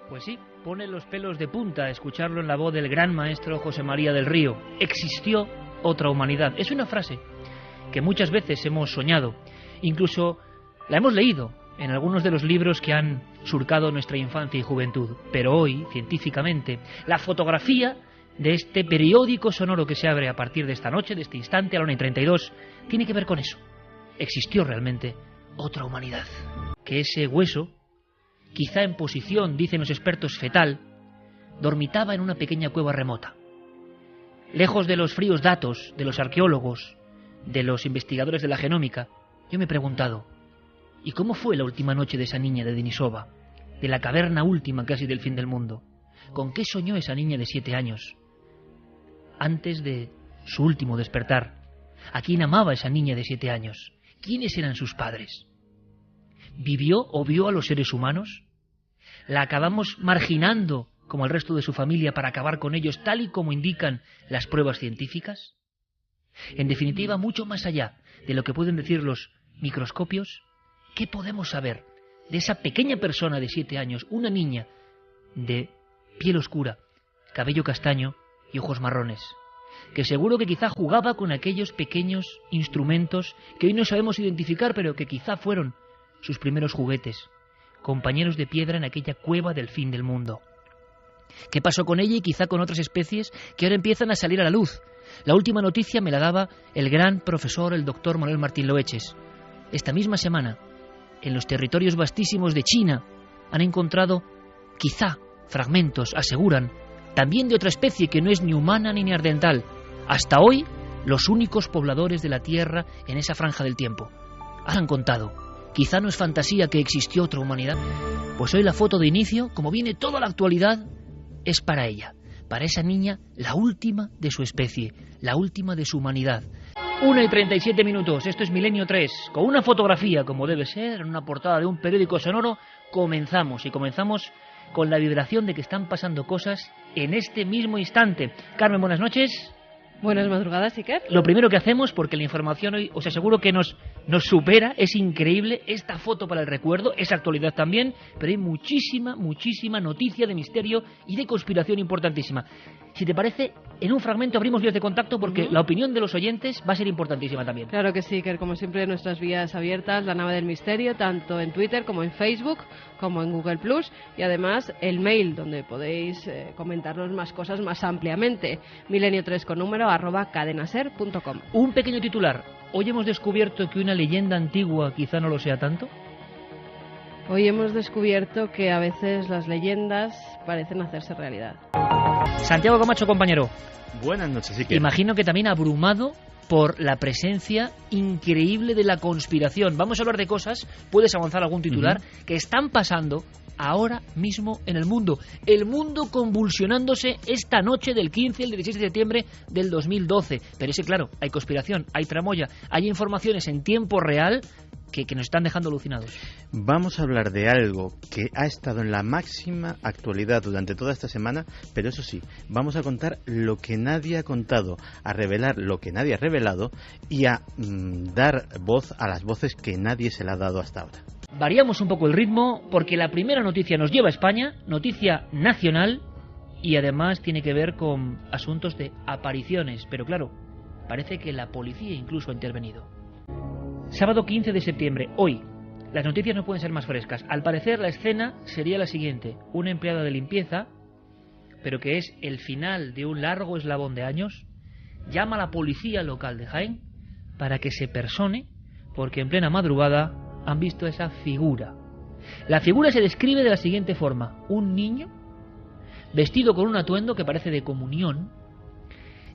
Pues sí, pone los pelos de punta escucharlo en la voz del gran maestro José María del Río. Existió otra humanidad. Es una frase que muchas veces hemos soñado, incluso la hemos leído en algunos de los libros que han surcado nuestra infancia y juventud. Pero hoy, científicamente, la fotografía de este periódico sonoro que se abre a partir de esta noche, de este instante, a la 1:32, tiene que ver con eso. Existió realmente otra humanidad. Que ese hueso, quizá en posición, dicen los expertos, fetal, dormitaba en una pequeña cueva remota. Lejos de los fríos datos de los arqueólogos, de los investigadores de la genómica, yo me he preguntado, ¿y cómo fue la última noche de esa niña de Denisova, de la caverna última casi del fin del mundo? ¿Con qué soñó esa niña de 7 años, antes de su último despertar? ¿A quién amaba esa niña de 7 años? ¿Quiénes eran sus padres? ¿Vivió o vio a los seres humanos? ¿La acabamos marginando como el resto de su familia para acabar con ellos, tal y como indican las pruebas científicas? En definitiva, mucho más allá de lo que pueden decir los microscopios, ¿qué podemos saber de esa pequeña persona de 7 años, una niña de piel oscura, cabello castaño y ojos marrones, que seguro que quizá jugaba con aquellos pequeños instrumentos que hoy no sabemos identificar, pero que quizá fueron sus primeros juguetes, compañeros de piedra en aquella cueva del fin del mundo? ¿Qué pasó con ella y quizá con otras especies que ahora empiezan a salir a la luz? La última noticia me la daba el gran profesor, el doctor Manuel Martín Loeches. Esta misma semana, en los territorios vastísimos de China, han encontrado, quizá, fragmentos, aseguran, también de otra especie que no es ni humana ni neandertal. Hasta hoy, los únicos pobladores de la Tierra en esa franja del tiempo. Han contado. Quizá no es fantasía que existió otra humanidad. Pues hoy la foto de inicio, como viene toda la actualidad, es para ella, para esa niña, la última de su especie, la última de su humanidad. 1:37, esto es Milenio 3, con una fotografía, como debe ser, en una portada de un periódico sonoro, comenzamos, y comenzamos con la vibración de que están pasando cosas en este mismo instante. Carmen, buenas noches. Buenas madrugadas, Iker. Lo primero que hacemos, porque la información hoy, os aseguro que nos supera, es increíble, esta foto para el recuerdo, es actualidad también, pero hay muchísima noticia de misterio y de conspiración importantísima. Si te parece, en un fragmento abrimos vías de contacto porque la opinión de los oyentes va a ser importantísima también. Claro que sí, Iker, como siempre nuestras vías abiertas, la nave del misterio, tanto en Twitter como en Facebook, como en Google Plus, y además el mail, donde podéis comentarnos más cosas más ampliamente, milenio3 con número @cadenaser.com. Un pequeño titular. Hoy hemos descubierto que una leyenda antigua quizá no lo sea tanto. Hoy hemos descubierto que a veces las leyendas parecen hacerse realidad. Santiago Camacho, compañero. Buenas noches, Iker. Imagino que también abrumado por la presencia increíble de la conspiración. Vamos a hablar de cosas, puedes avanzar algún titular, que están pasando ahora mismo en el mundo. El mundo convulsionándose esta noche del 15 al 16 de septiembre del 2012. Pero ese, claro, hay conspiración, hay tramoya, hay informaciones en tiempo real que nos están dejando alucinados. Vamos a hablar de algo que ha estado en la máxima actualidad durante toda esta semana, pero eso sí, vamos a contar lo que nadie ha contado, a revelar lo que nadie ha revelado y a dar voz a las voces que nadie se le ha dado hasta ahora. Variamos un poco el ritmo porque la primera noticia nos lleva a España, noticia nacional, y además tiene que ver con asuntos de apariciones, pero claro, parece que la policía incluso ha intervenido. Sábado 15 de septiembre, hoy. Las noticias no pueden ser más frescas. Al parecer la escena sería la siguiente. Una empleada de limpieza, pero que es el final de un largo eslabón de años, llama a la policía local de Jaén para que se persone, porque en plena madrugada han visto esa figura. La figura se describe de la siguiente forma. Un niño vestido con un atuendo que parece de comunión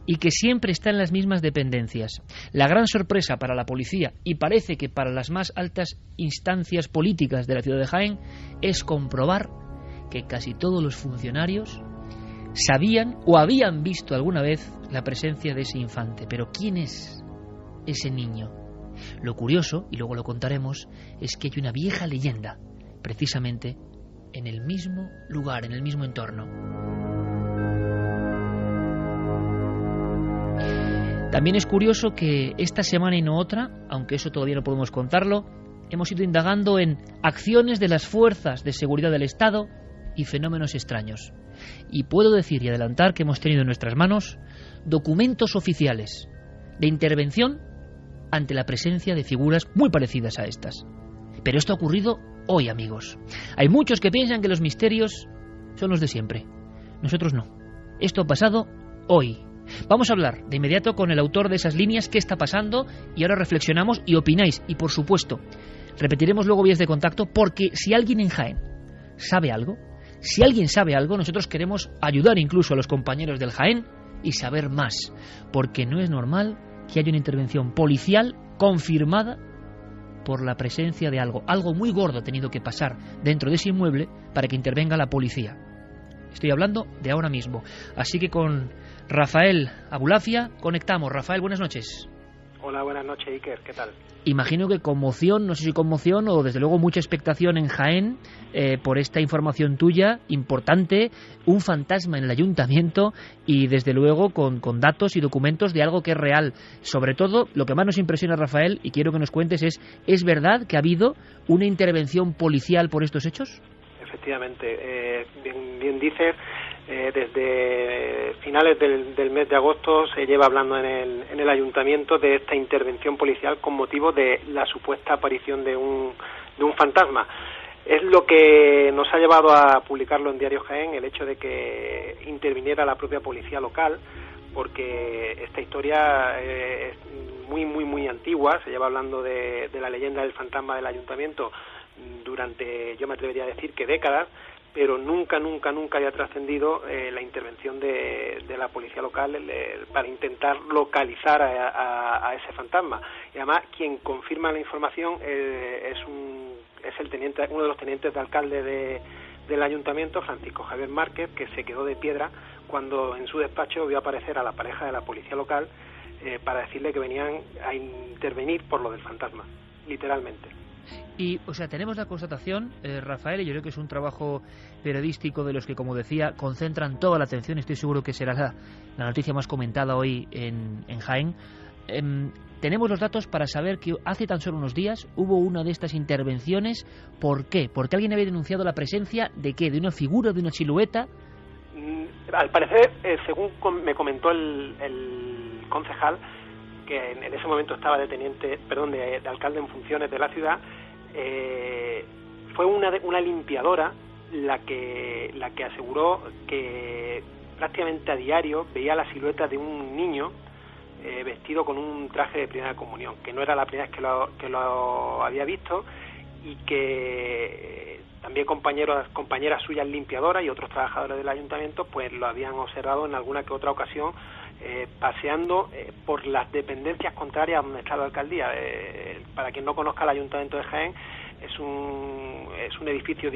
y que siempre está en las mismas dependencias. La gran sorpresa para la policía, y parece que para las más altas instancias políticas de la ciudad de Jaén, es comprobar que casi todos los funcionarios sabían o habían visto alguna vez la presencia de ese infante. Pero ¿quién es ese niño? Lo curioso, y luego lo contaremos, es que hay una vieja leyenda, precisamente en el mismo lugar, en el mismo entorno. También es curioso que esta semana y no otra, aunque eso todavía no podemos contarlo, hemos ido indagando en acciones de las fuerzas de seguridad del Estado y fenómenos extraños. Y puedo decir y adelantar que hemos tenido en nuestras manos documentos oficiales de intervención ante la presencia de figuras muy parecidas a estas. Pero esto ha ocurrido hoy, amigos. Hay muchos que piensan que los misterios son los de siempre. Nosotros no. Esto ha pasado hoy. Vamos a hablar de inmediato con el autor de esas líneas, qué está pasando, y ahora reflexionamos y opináis. Y por supuesto, repetiremos luego vías de contacto, porque si alguien en Jaén sabe algo, si alguien sabe algo, nosotros queremos ayudar incluso a los compañeros del Jaén y saber más, porque no es normal que haya una intervención policial confirmada por la presencia de algo muy gordo ha tenido que pasar dentro de ese inmueble para que intervenga la policía. Estoy hablando de ahora mismo. Así que con Rafael Abulafia conectamos. Rafael, buenas noches. Hola, buenas noches, Iker, ¿qué tal? Imagino que conmoción, no sé si conmoción o desde luego mucha expectación en Jaén por esta información tuya, importante, un fantasma en el ayuntamiento y desde luego con datos y documentos de algo que es real. Sobre todo, lo que más nos impresiona, Rafael, y quiero que nos cuentes ¿es verdad que ha habido una intervención policial por estos hechos? Efectivamente, bien dices, desde finales del mes de agosto se lleva hablando en el ayuntamiento de esta intervención policial con motivo de la supuesta aparición de un fantasma. Es lo que nos ha llevado a publicarlo en Diario Jaén, el hecho de que interviniera la propia policía local, porque esta historia es muy antigua. Se lleva hablando de la leyenda del fantasma del ayuntamiento durante, yo me atrevería a decir que décadas, pero nunca había trascendido la intervención de la policía local para intentar localizar a ese fantasma. Y además quien confirma la información es uno de los tenientes de alcalde del ayuntamiento, Francisco Javier Márquez, que se quedó de piedra cuando en su despacho vio aparecer a la pareja de la policía local para decirle que venían a intervenir por lo del fantasma, literalmente. Y, o sea, tenemos la constatación, Rafael, y yo creo que es un trabajo periodístico de los que, como decía, concentran toda la atención. Estoy seguro que será la noticia más comentada hoy en Jaén. Tenemos los datos para saber que hace tan solo unos días hubo una de estas intervenciones. ¿Por qué? Porque alguien había denunciado la presencia de ¿qué? ¿De una figura, de una silueta? Al parecer, según me comentó el concejal, que en ese momento estaba de alcalde en funciones de la ciudad, fue una limpiadora la que aseguró que prácticamente a diario veía la silueta de un niño vestido con un traje de primera comunión, que no era la primera vez que lo había visto, y que también compañeras suyas limpiadoras y otros trabajadores del ayuntamiento pues lo habían observado en alguna que otra ocasión paseando por las dependencias contrarias a donde está la alcaldía. Para quien no conozca, el ayuntamiento de Jaén es un edificio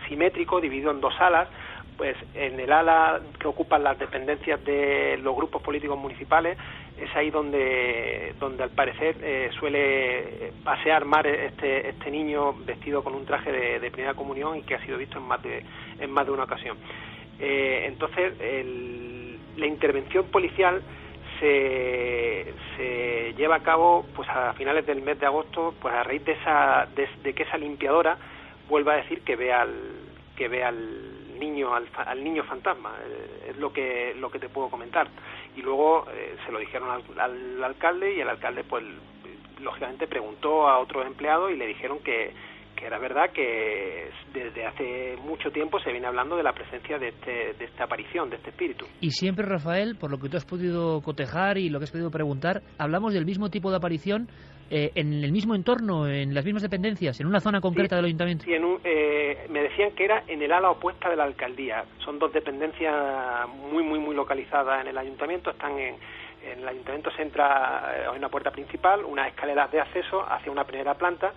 simétrico, dividido en dos alas. Pues en el ala que ocupan las dependencias de los grupos políticos municipales es ahí donde al parecer suele pasear más este niño vestido con un traje de primera comunión y que ha sido visto en más de una ocasión. Entonces la intervención policial se lleva a cabo pues a finales del mes de agosto, pues a raíz de que esa limpiadora vuelva a decir que ve al niño fantasma. Es lo que te puedo comentar. Y luego se lo dijeron al alcalde, y el alcalde pues lógicamente preguntó a otros empleados y le dijeron que era verdad que desde hace mucho tiempo se viene hablando de la presencia de esta aparición, de este espíritu. Y siempre, Rafael, por lo que tú has podido cotejar y lo que has podido preguntar, hablamos del mismo tipo de aparición en el mismo entorno, en las mismas dependencias, en una zona concreta del ayuntamiento. Sí, me decían que era en el ala opuesta de la alcaldía. Son dos dependencias muy localizadas en el ayuntamiento. Están en el ayuntamiento se entra, hay una puerta principal, unas escaleras de acceso hacia una primera planta,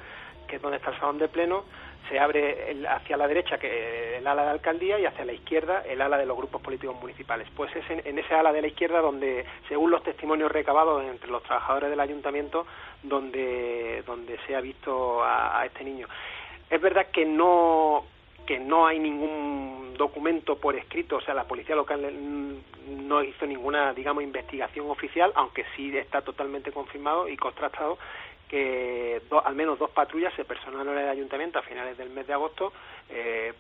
que es donde está el salón de pleno. Se abre hacia la derecha que el ala de la alcaldía y hacia la izquierda el ala de los grupos políticos municipales. Pues es en ese ala de la izquierda donde, según los testimonios recabados entre los trabajadores del ayuntamiento, donde se ha visto a este niño. Es verdad que no hay ningún documento por escrito, o sea, la policía local no hizo ninguna, investigación oficial, aunque sí está totalmente confirmado y contrastado que al menos 2 patrullas se personaron en el ayuntamiento a finales del mes de agosto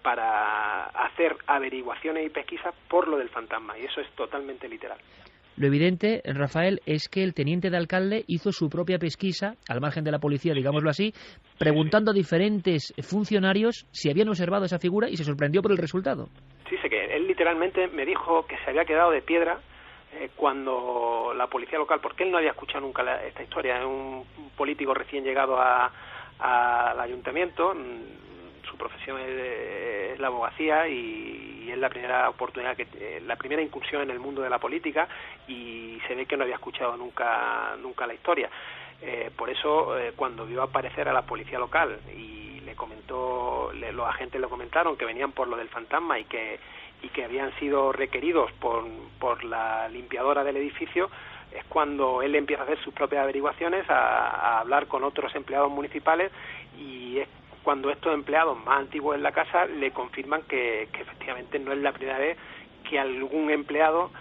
para hacer averiguaciones y pesquisas por lo del fantasma, y eso es totalmente literal. Lo evidente, Rafael, es que el teniente de alcalde hizo su propia pesquisa, al margen de la policía, digámoslo así, preguntando a diferentes funcionarios si habían observado esa figura y se sorprendió por el resultado. Sí, sé que él literalmente me dijo que se había quedado de piedra cuando la policía local, porque él no había escuchado nunca esta historia, es un político recién llegado al ayuntamiento, su profesión es la abogacía y es la primera oportunidad, la primera incursión en el mundo de la política, y se ve que no había escuchado nunca la historia. Por eso, cuando vio aparecer a la policía local y los agentes le comentaron que venían por lo del fantasma y que habían sido requeridos por la limpiadora del edificio, es cuando él empieza a hacer sus propias averiguaciones, a hablar con otros empleados municipales, y es cuando estos empleados más antiguos en la casa le confirman que efectivamente no es la primera vez que algún empleado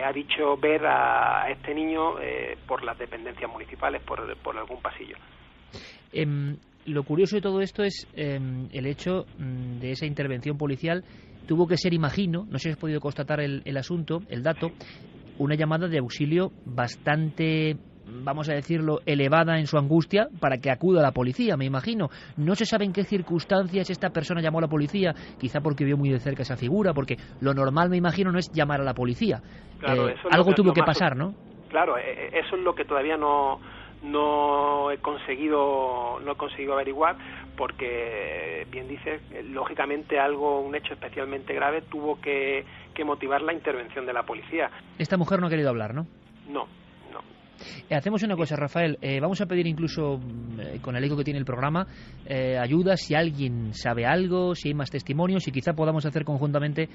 ha dicho ver a este niño por las dependencias municipales, por algún pasillo. Lo curioso de todo esto es el hecho de esa intervención policial. Tuvo que ser, imagino, no sé si has podido constatar el asunto, el dato, una llamada de auxilio bastante, vamos a decirlo, elevada en su angustia para que acuda a la policía, me imagino. No se sabe en qué circunstancias esta persona llamó a la policía, quizá porque vio muy de cerca esa figura, porque lo normal, me imagino, no es llamar a la policía. Claro, algo tuvo que pasar, ¿no? Claro, eso es lo que todavía no he conseguido averiguar, porque bien dices, lógicamente un hecho especialmente grave tuvo que motivar la intervención de la policía. Esta mujer no ha querido hablar, ¿no? No. Hacemos una cosa, Rafael, vamos a pedir incluso, con el eco que tiene el programa, ayuda si alguien sabe algo, si hay más testimonios, y quizá podamos hacer conjuntamente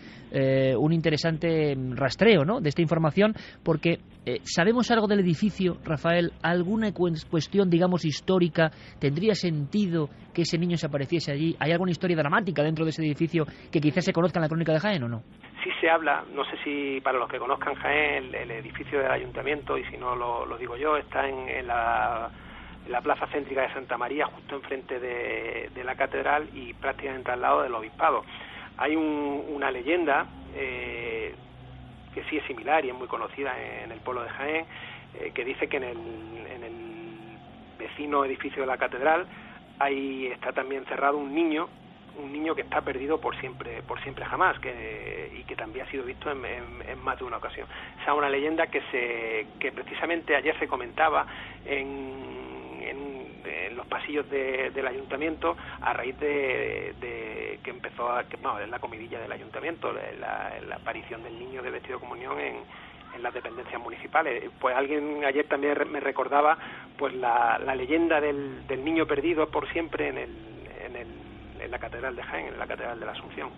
un interesante rastreo, ¿no?, de esta información, porque ¿sabemos algo del edificio, Rafael? ¿Alguna cuestión, digamos, histórica? ¿Tendría sentido que ese niño se apareciese allí? ¿Hay alguna historia dramática dentro de ese edificio que quizás se conozca en la crónica de Jaén o no? Sí se habla, no sé si para los que conozcan Jaén, el edificio del ayuntamiento, y si no lo digo yo, está en la plaza céntrica de Santa María, justo enfrente de la catedral y prácticamente al lado del obispado. Hay una leyenda que sí es similar y es muy conocida en el pueblo de Jaén, que dice que en el vecino edificio de la catedral está también cerrado un niño que está perdido por siempre jamás, y que también ha sido visto en más de una ocasión. O sea, una leyenda que precisamente ayer se comentaba en los pasillos del ayuntamiento a raíz de que empezó en la comidilla del ayuntamiento, la aparición del niño de vestido de comunión en las dependencias municipales. Pues alguien ayer también me recordaba pues la leyenda del niño perdido por siempre en la catedral de Jaén, en la catedral de la Asunción.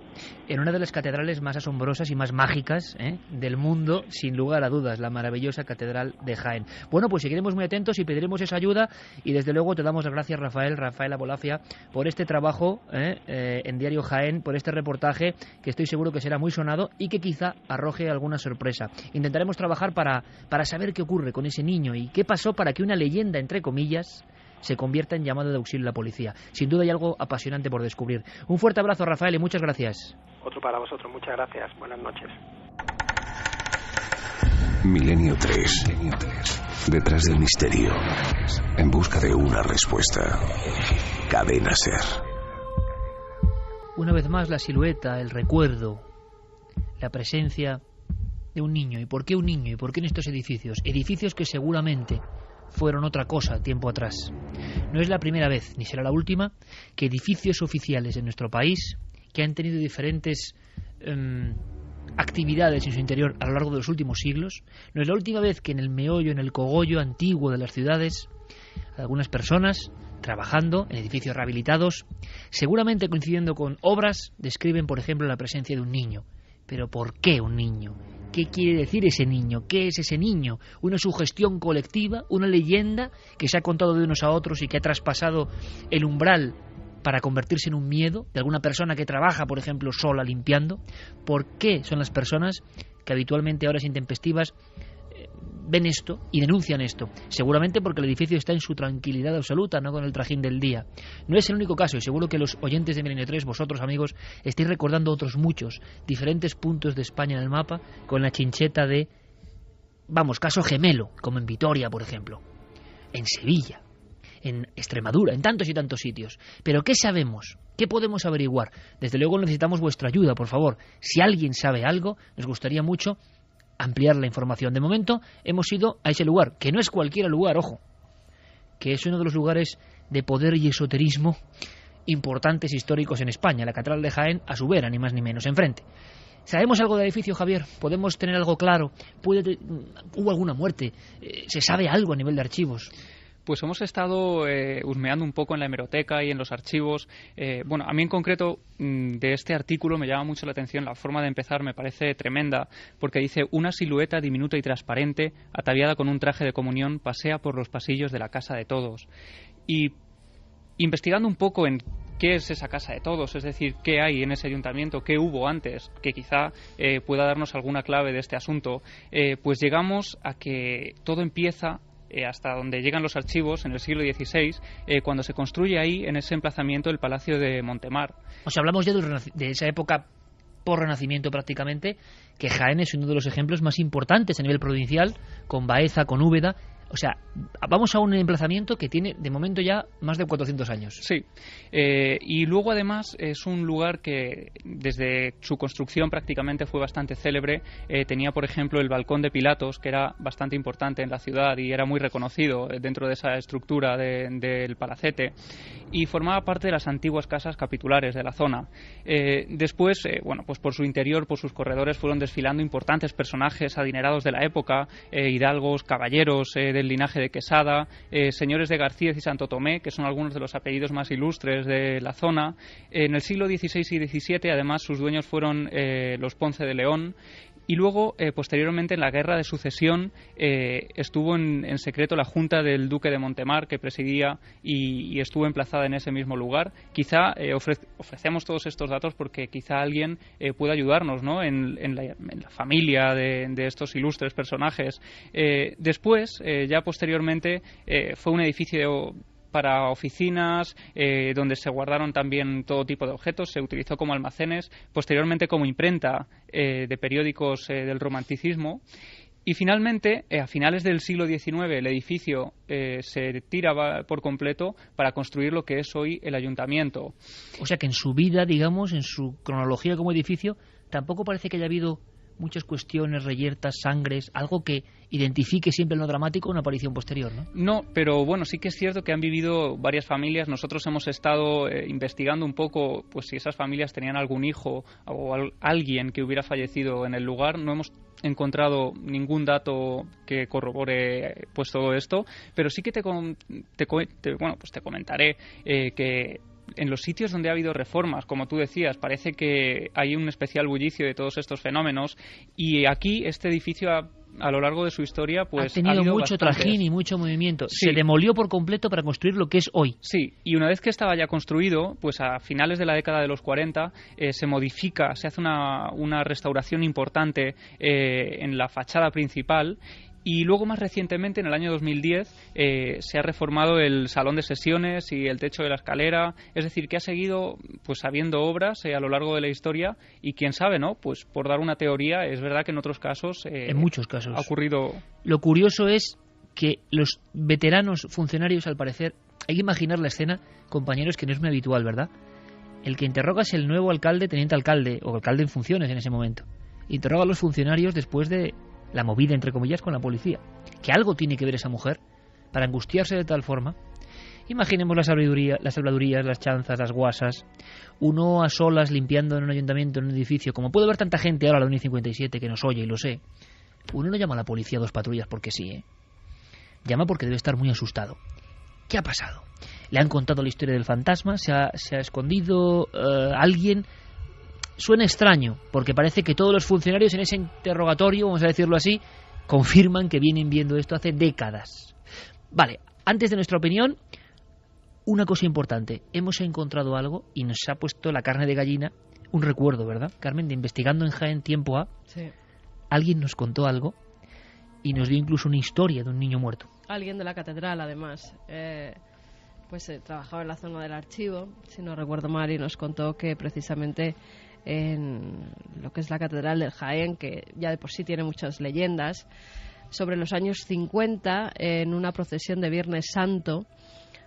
En una de las catedrales más asombrosas y más mágicas del mundo, sin lugar a dudas, la maravillosa catedral de Jaén. Bueno, pues seguiremos muy atentos y pediremos esa ayuda, y desde luego te damos las gracias, Rafael Abolafia, por este trabajo en Diario Jaén, por este reportaje que estoy seguro que será muy sonado y que quizá arroje alguna sorpresa. Intentaremos trabajar para saber qué ocurre con ese niño y qué pasó para que una leyenda, entre comillas, se convierta en llamado de auxilio a la policía. Sin duda hay algo apasionante por descubrir. Un fuerte abrazo, Rafael, y muchas gracias. Otro para vosotros, muchas gracias. Buenas noches. Milenio 3. Detrás del misterio. En busca de una respuesta. Cadena SER. Una vez más la silueta, el recuerdo, la presencia de un niño. ¿Y por qué un niño? ¿Y por qué en estos edificios? Edificios que seguramente fueron otra cosa tiempo atrás. No es la primera vez, ni será la última, que edificios oficiales en nuestro país, que han tenido diferentes actividades en su interior a lo largo de los últimos siglos, no es la última vez que en el meollo, en el cogollo antiguo de las ciudades, algunas personas trabajando en edificios rehabilitados, seguramente coincidiendo con obras, describen, por ejemplo, la presencia de un niño. ¿Pero por qué un niño? ¿Qué quiere decir ese niño? ¿Qué es ese niño? ¿Una sugestión colectiva? ¿Una leyenda que se ha contado de unos a otros y que ha traspasado el umbral para convertirse en un miedo de alguna persona que trabaja, por ejemplo, sola limpiando? ¿Por qué son las personas que habitualmente a horas intempestivas ven esto y denuncian esto. Seguramente porque el edificio está en su tranquilidad absoluta, no con el trajín del día. No es el único caso, y seguro que los oyentes de Milenio 3, vosotros amigos, estáis recordando otros muchos, diferentes puntos de España en el mapa, con la chincheta de, caso gemelo, como en Vitoria, por ejemplo, en Sevilla, en Extremadura, en tantos y tantos sitios. Pero ¿qué sabemos? ¿Qué podemos averiguar? Desde luego necesitamos vuestra ayuda, por favor. Si alguien sabe algo, nos gustaría mucho ampliar la información. De momento hemos ido a ese lugar, que no es cualquier lugar, ojo, que es uno de los lugares de poder y esoterismo importantes históricos en España, la Catedral de Jaén, a su vera, ni más ni menos, enfrente. ¿Sabemos algo del edificio, Javier? ¿Podemos tener algo claro? ¿Hubo alguna muerte? ¿Se sabe algo a nivel de archivos? Pues hemos estado husmeando un poco en la hemeroteca y en los archivos. A mí en concreto de este artículo me llama mucho la atención, la forma de empezar me parece tremenda, porque dice: una silueta diminuta y transparente, ataviada con un traje de comunión, pasea por los pasillos de la casa de todos. Y investigando un poco en qué es esa casa de todos, es decir, qué hay en ese ayuntamiento, qué hubo antes, que quizá pueda darnos alguna clave de este asunto, pues llegamos a que todo empieza hasta donde llegan los archivos en el siglo XVI, cuando se construye ahí, en ese emplazamiento, el Palacio de Montemar. O sea, hablamos ya de esa época por Renacimiento prácticamente, que Jaén es uno de los ejemplos más importantes a nivel provincial, con Baeza, con Úbeda. O sea, vamos a un emplazamiento que tiene de momento ya más de 400 años. Sí, y luego además es un lugar que desde su construcción prácticamente fue bastante célebre. Tenía, por ejemplo, el balcón de Pilatos, que era bastante importante en la ciudad y era muy reconocido dentro de esa estructura del palacete, y formaba parte de las antiguas casas capitulares de la zona. Después, pues por su interior, por sus corredores, fueron desfilando importantes personajes adinerados de la época, hidalgos, caballeros del linaje de Quesada, señores de García y Santo Tomé, que son algunos de los apellidos más ilustres de la zona. En el siglo XVI y XVII, además, sus dueños fueron los Ponce de León. Y luego, posteriormente, en la Guerra de Sucesión, estuvo en secreto la Junta del Duque de Montemar, que presidía y estuvo emplazada en ese mismo lugar. Quizá ofrecemos todos estos datos porque quizá alguien pueda ayudarnos, ¿no?, en la familia de estos ilustres personajes. Después, ya posteriormente, fue un edificio para oficinas, donde se guardaron también todo tipo de objetos, se utilizó como almacenes, posteriormente como imprenta de periódicos del romanticismo. Y finalmente, a finales del siglo XIX, el edificio se tira por completo para construir lo que es hoy el ayuntamiento. O sea que en su vida, digamos, en su cronología como edificio, tampoco parece que haya habido muchas cuestiones, reyertas, sangres, algo que identifique siempre en lo dramático una aparición posterior, ¿no? No, pero bueno, sí que es cierto que han vivido varias familias. Nosotros hemos estado investigando un poco, pues si esas familias tenían algún hijo o alguien que hubiera fallecido en el lugar. No hemos encontrado ningún dato que corrobore pues todo esto, pero sí que te comentaré que en los sitios donde ha habido reformas, como tú decías, parece que hay un especial bullicio de todos estos fenómenos, y aquí este edificio a lo largo de su historia pues ha tenido mucho trajín y mucho movimiento. Sí. Se demolió por completo para construir lo que es hoy. Sí, y una vez que estaba ya construido, pues a finales de la década de los 40 se modifica, se hace una restauración importante en la fachada principal. Y luego, más recientemente, en el año 2010, se ha reformado el salón de sesiones y el techo de la escalera. Es decir, que ha seguido pues habiendo obras a lo largo de la historia, y quién sabe, ¿no? Pues por dar una teoría, es verdad que en otros casos en muchos casos ha ocurrido. Lo curioso es que los veteranos funcionarios, al parecer, hay que imaginar la escena, compañeros, que no es muy habitual, ¿verdad? El que interroga es el nuevo alcalde, teniente alcalde, o alcalde en funciones en ese momento. Interroga a los funcionarios después de la movida, entre comillas, con la policía. Que algo tiene que ver esa mujer para angustiarse de tal forma. Imaginemos las habladurías, las chanzas, las guasas. Uno a solas limpiando en un ayuntamiento, en un edificio. Como puede ver tanta gente ahora a la 1:57 que nos oye, y lo sé. Uno no llama a la policía a 2 patrullas porque sí, ¿eh? Llama porque debe estar muy asustado. ¿Qué ha pasado? Le han contado la historia del fantasma, se ha escondido alguien. Suena extraño, porque parece que todos los funcionarios en ese interrogatorio, vamos a decirlo así, confirman que vienen viendo esto hace décadas. Vale, antes de nuestra opinión, una cosa importante. Hemos encontrado algo y nos ha puesto la carne de gallina, un recuerdo, ¿verdad, Carmen? De investigando en Jaén tiempo A, sí. Alguien nos contó algo y nos dio incluso una historia de un niño muerto. Alguien de la catedral, además, trabajaba en la zona del archivo, si no recuerdo mal, y nos contó que precisamente en lo que es la catedral del Jaén, que ya de por sí tiene muchas leyendas, sobre los años 50, en una procesión de Viernes Santo,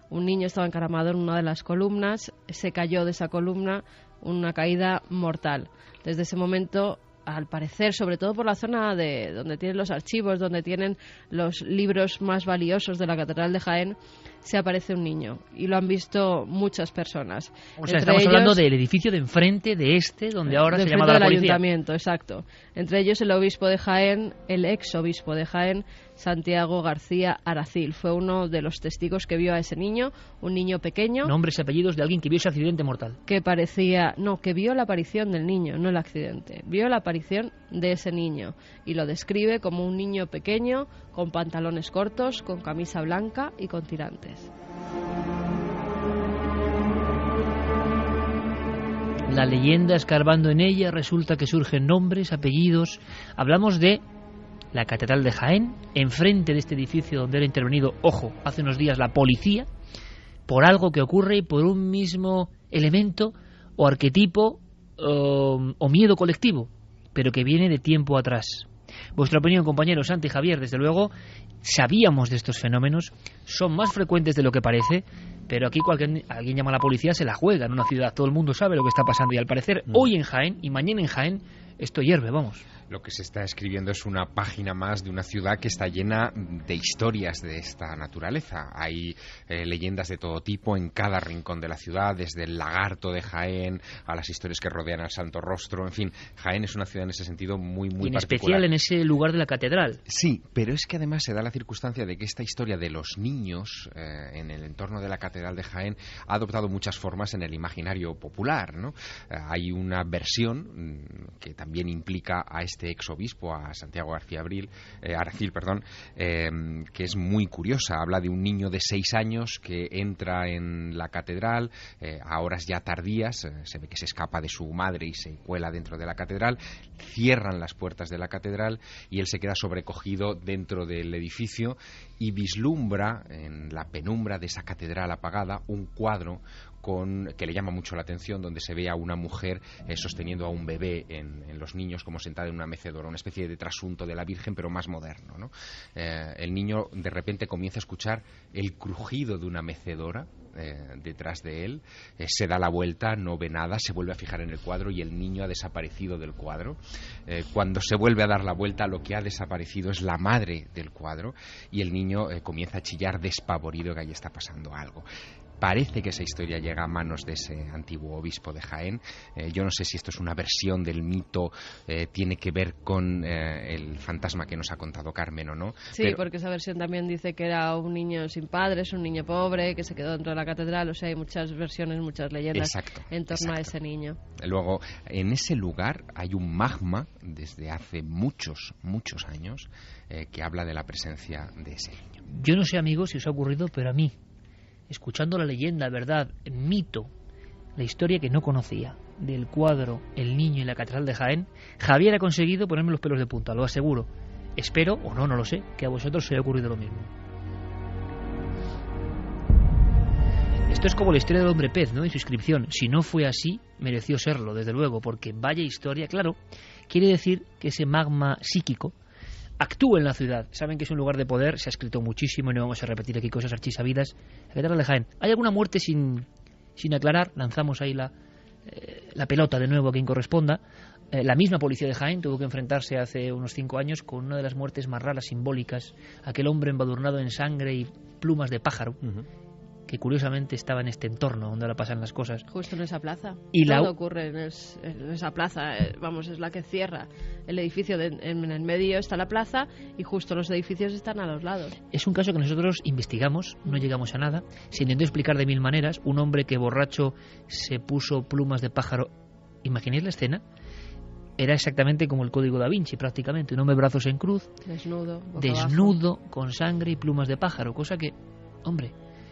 un niño estaba encaramado en una de las columnas, se cayó de esa columna, una caída mortal. Desde ese momento, al parecer, sobre todo por la zona de donde tienen los archivos, donde tienen los libros más valiosos de la Catedral de Jaén, se aparece un niño, y lo han visto muchas personas. O sea, estamos hablando del edificio de enfrente de donde ahora se llama la policía. Del ayuntamiento, exacto. Entre ellos el obispo de Jaén, el ex obispo de Jaén, Santiago García Aracil. Fue uno de los testigos que vio a ese niño, un niño pequeño. Nombres y apellidos de alguien que vio ese accidente mortal. Que vio la aparición del niño, no el accidente. Vio la aparición de ese niño y lo describe como un niño pequeño, con pantalones cortos, con camisa blanca y con tirantes. La leyenda, escarbando en ella, resulta que surgen nombres, apellidos. Hablamos de la Catedral de Jaén, enfrente de este edificio donde era intervenido, ojo, hace unos días la policía, por algo que ocurre y por un mismo elemento o arquetipo o miedo colectivo, pero que viene de tiempo atrás. Vuestra opinión, compañeros, Santi y Javier. Desde luego, sabíamos de estos fenómenos, son más frecuentes de lo que parece, pero aquí alguien llama a la policía, se la juega en una ciudad, todo el mundo sabe lo que está pasando, y al parecer hoy en Jaén y mañana en Jaén esto hierve, vamos. Lo que se está escribiendo es una página más de una ciudad que está llena de historias de esta naturaleza. Hay leyendas de todo tipo en cada rincón de la ciudad, desde el lagarto de Jaén a las historias que rodean al Santo Rostro. En fin, Jaén es una ciudad en ese sentido muy particular. En especial en ese lugar de la catedral. Sí, pero es que además se da la circunstancia de que esta historia de los niños en el entorno de la catedral de Jaén ha adoptado muchas formas en el imaginario popular, ¿no? Hay una versión que también implica a este exobispo, a Santiago García Aracil, que es muy curiosa. Habla de un niño de 6 años que entra en la catedral a horas ya tardías, se ve que se escapa de su madre y se cuela dentro de la catedral, cierran las puertas de la catedral y él se queda sobrecogido dentro del edificio y vislumbra en la penumbra de esa catedral apagada un cuadro que le llama mucho la atención, donde se ve a una mujer sosteniendo a un bebé en los niños, como sentada en una mecedora, una especie de trasunto de la Virgen, pero más moderno, ¿no? El niño de repente comienza a escuchar el crujido de una mecedora detrás de él, se da la vuelta, no ve nada, se vuelve a fijar en el cuadro y el niño ha desaparecido del cuadro. Cuando se vuelve a dar la vuelta, lo que ha desaparecido es la madre del cuadro y el niño comienza a chillar despavorido, que ahí está pasando algo. Parece que esa historia llega a manos de ese antiguo obispo de Jaén. Yo no sé si esto es una versión del mito, tiene que ver con el fantasma que nos ha contado Carmen o no. Sí, pero porque esa versión también dice que era un niño sin padres, un niño pobre, que se quedó dentro de la catedral. O sea, hay muchas versiones, muchas leyendas en torno a ese niño. Luego, en ese lugar hay un magma desde hace muchos años que habla de la presencia de ese niño. Yo no sé, amigos, si os ha ocurrido, pero a mí, escuchando la leyenda, verdad, mito, la historia que no conocía del cuadro El niño en la catedral de Jaén, Javier ha conseguido ponerme los pelos de punta, lo aseguro. Espero, o no lo sé, que a vosotros os haya ocurrido lo mismo. Esto es como la historia del hombre pez, ¿no? En su inscripción. Si no fue así, mereció serlo, desde luego, porque vaya historia, claro, quiere decir que ese magma psíquico actúa en la ciudad. Saben que es un lugar de poder, se ha escrito muchísimo y no vamos a repetir aquí cosas archisabidas. La catedral de Jaén. ¿Hay alguna muerte sin aclarar? Lanzamos ahí la pelota de nuevo a quien corresponda. La misma policía de Jaén tuvo que enfrentarse hace unos 5 años con una de las muertes más raras, simbólicas, aquel hombre embadurnado en sangre y plumas de pájaro, que curiosamente estaba en este entorno donde ahora pasan las cosas. Justo en esa plaza. Y todo ocurre en esa plaza, es la que cierra el edificio. En el medio está la plaza y justo los edificios están a los lados. Es un caso que nosotros investigamos, no llegamos a nada. Se intentó explicar de 1000 maneras. Un hombre que borracho se puso plumas de pájaro. ¿Imagináis la escena? Era exactamente como el Código Da Vinci, prácticamente. Un hombre brazos en cruz, desnudo, con sangre y plumas de pájaro. Cosa que, hombre,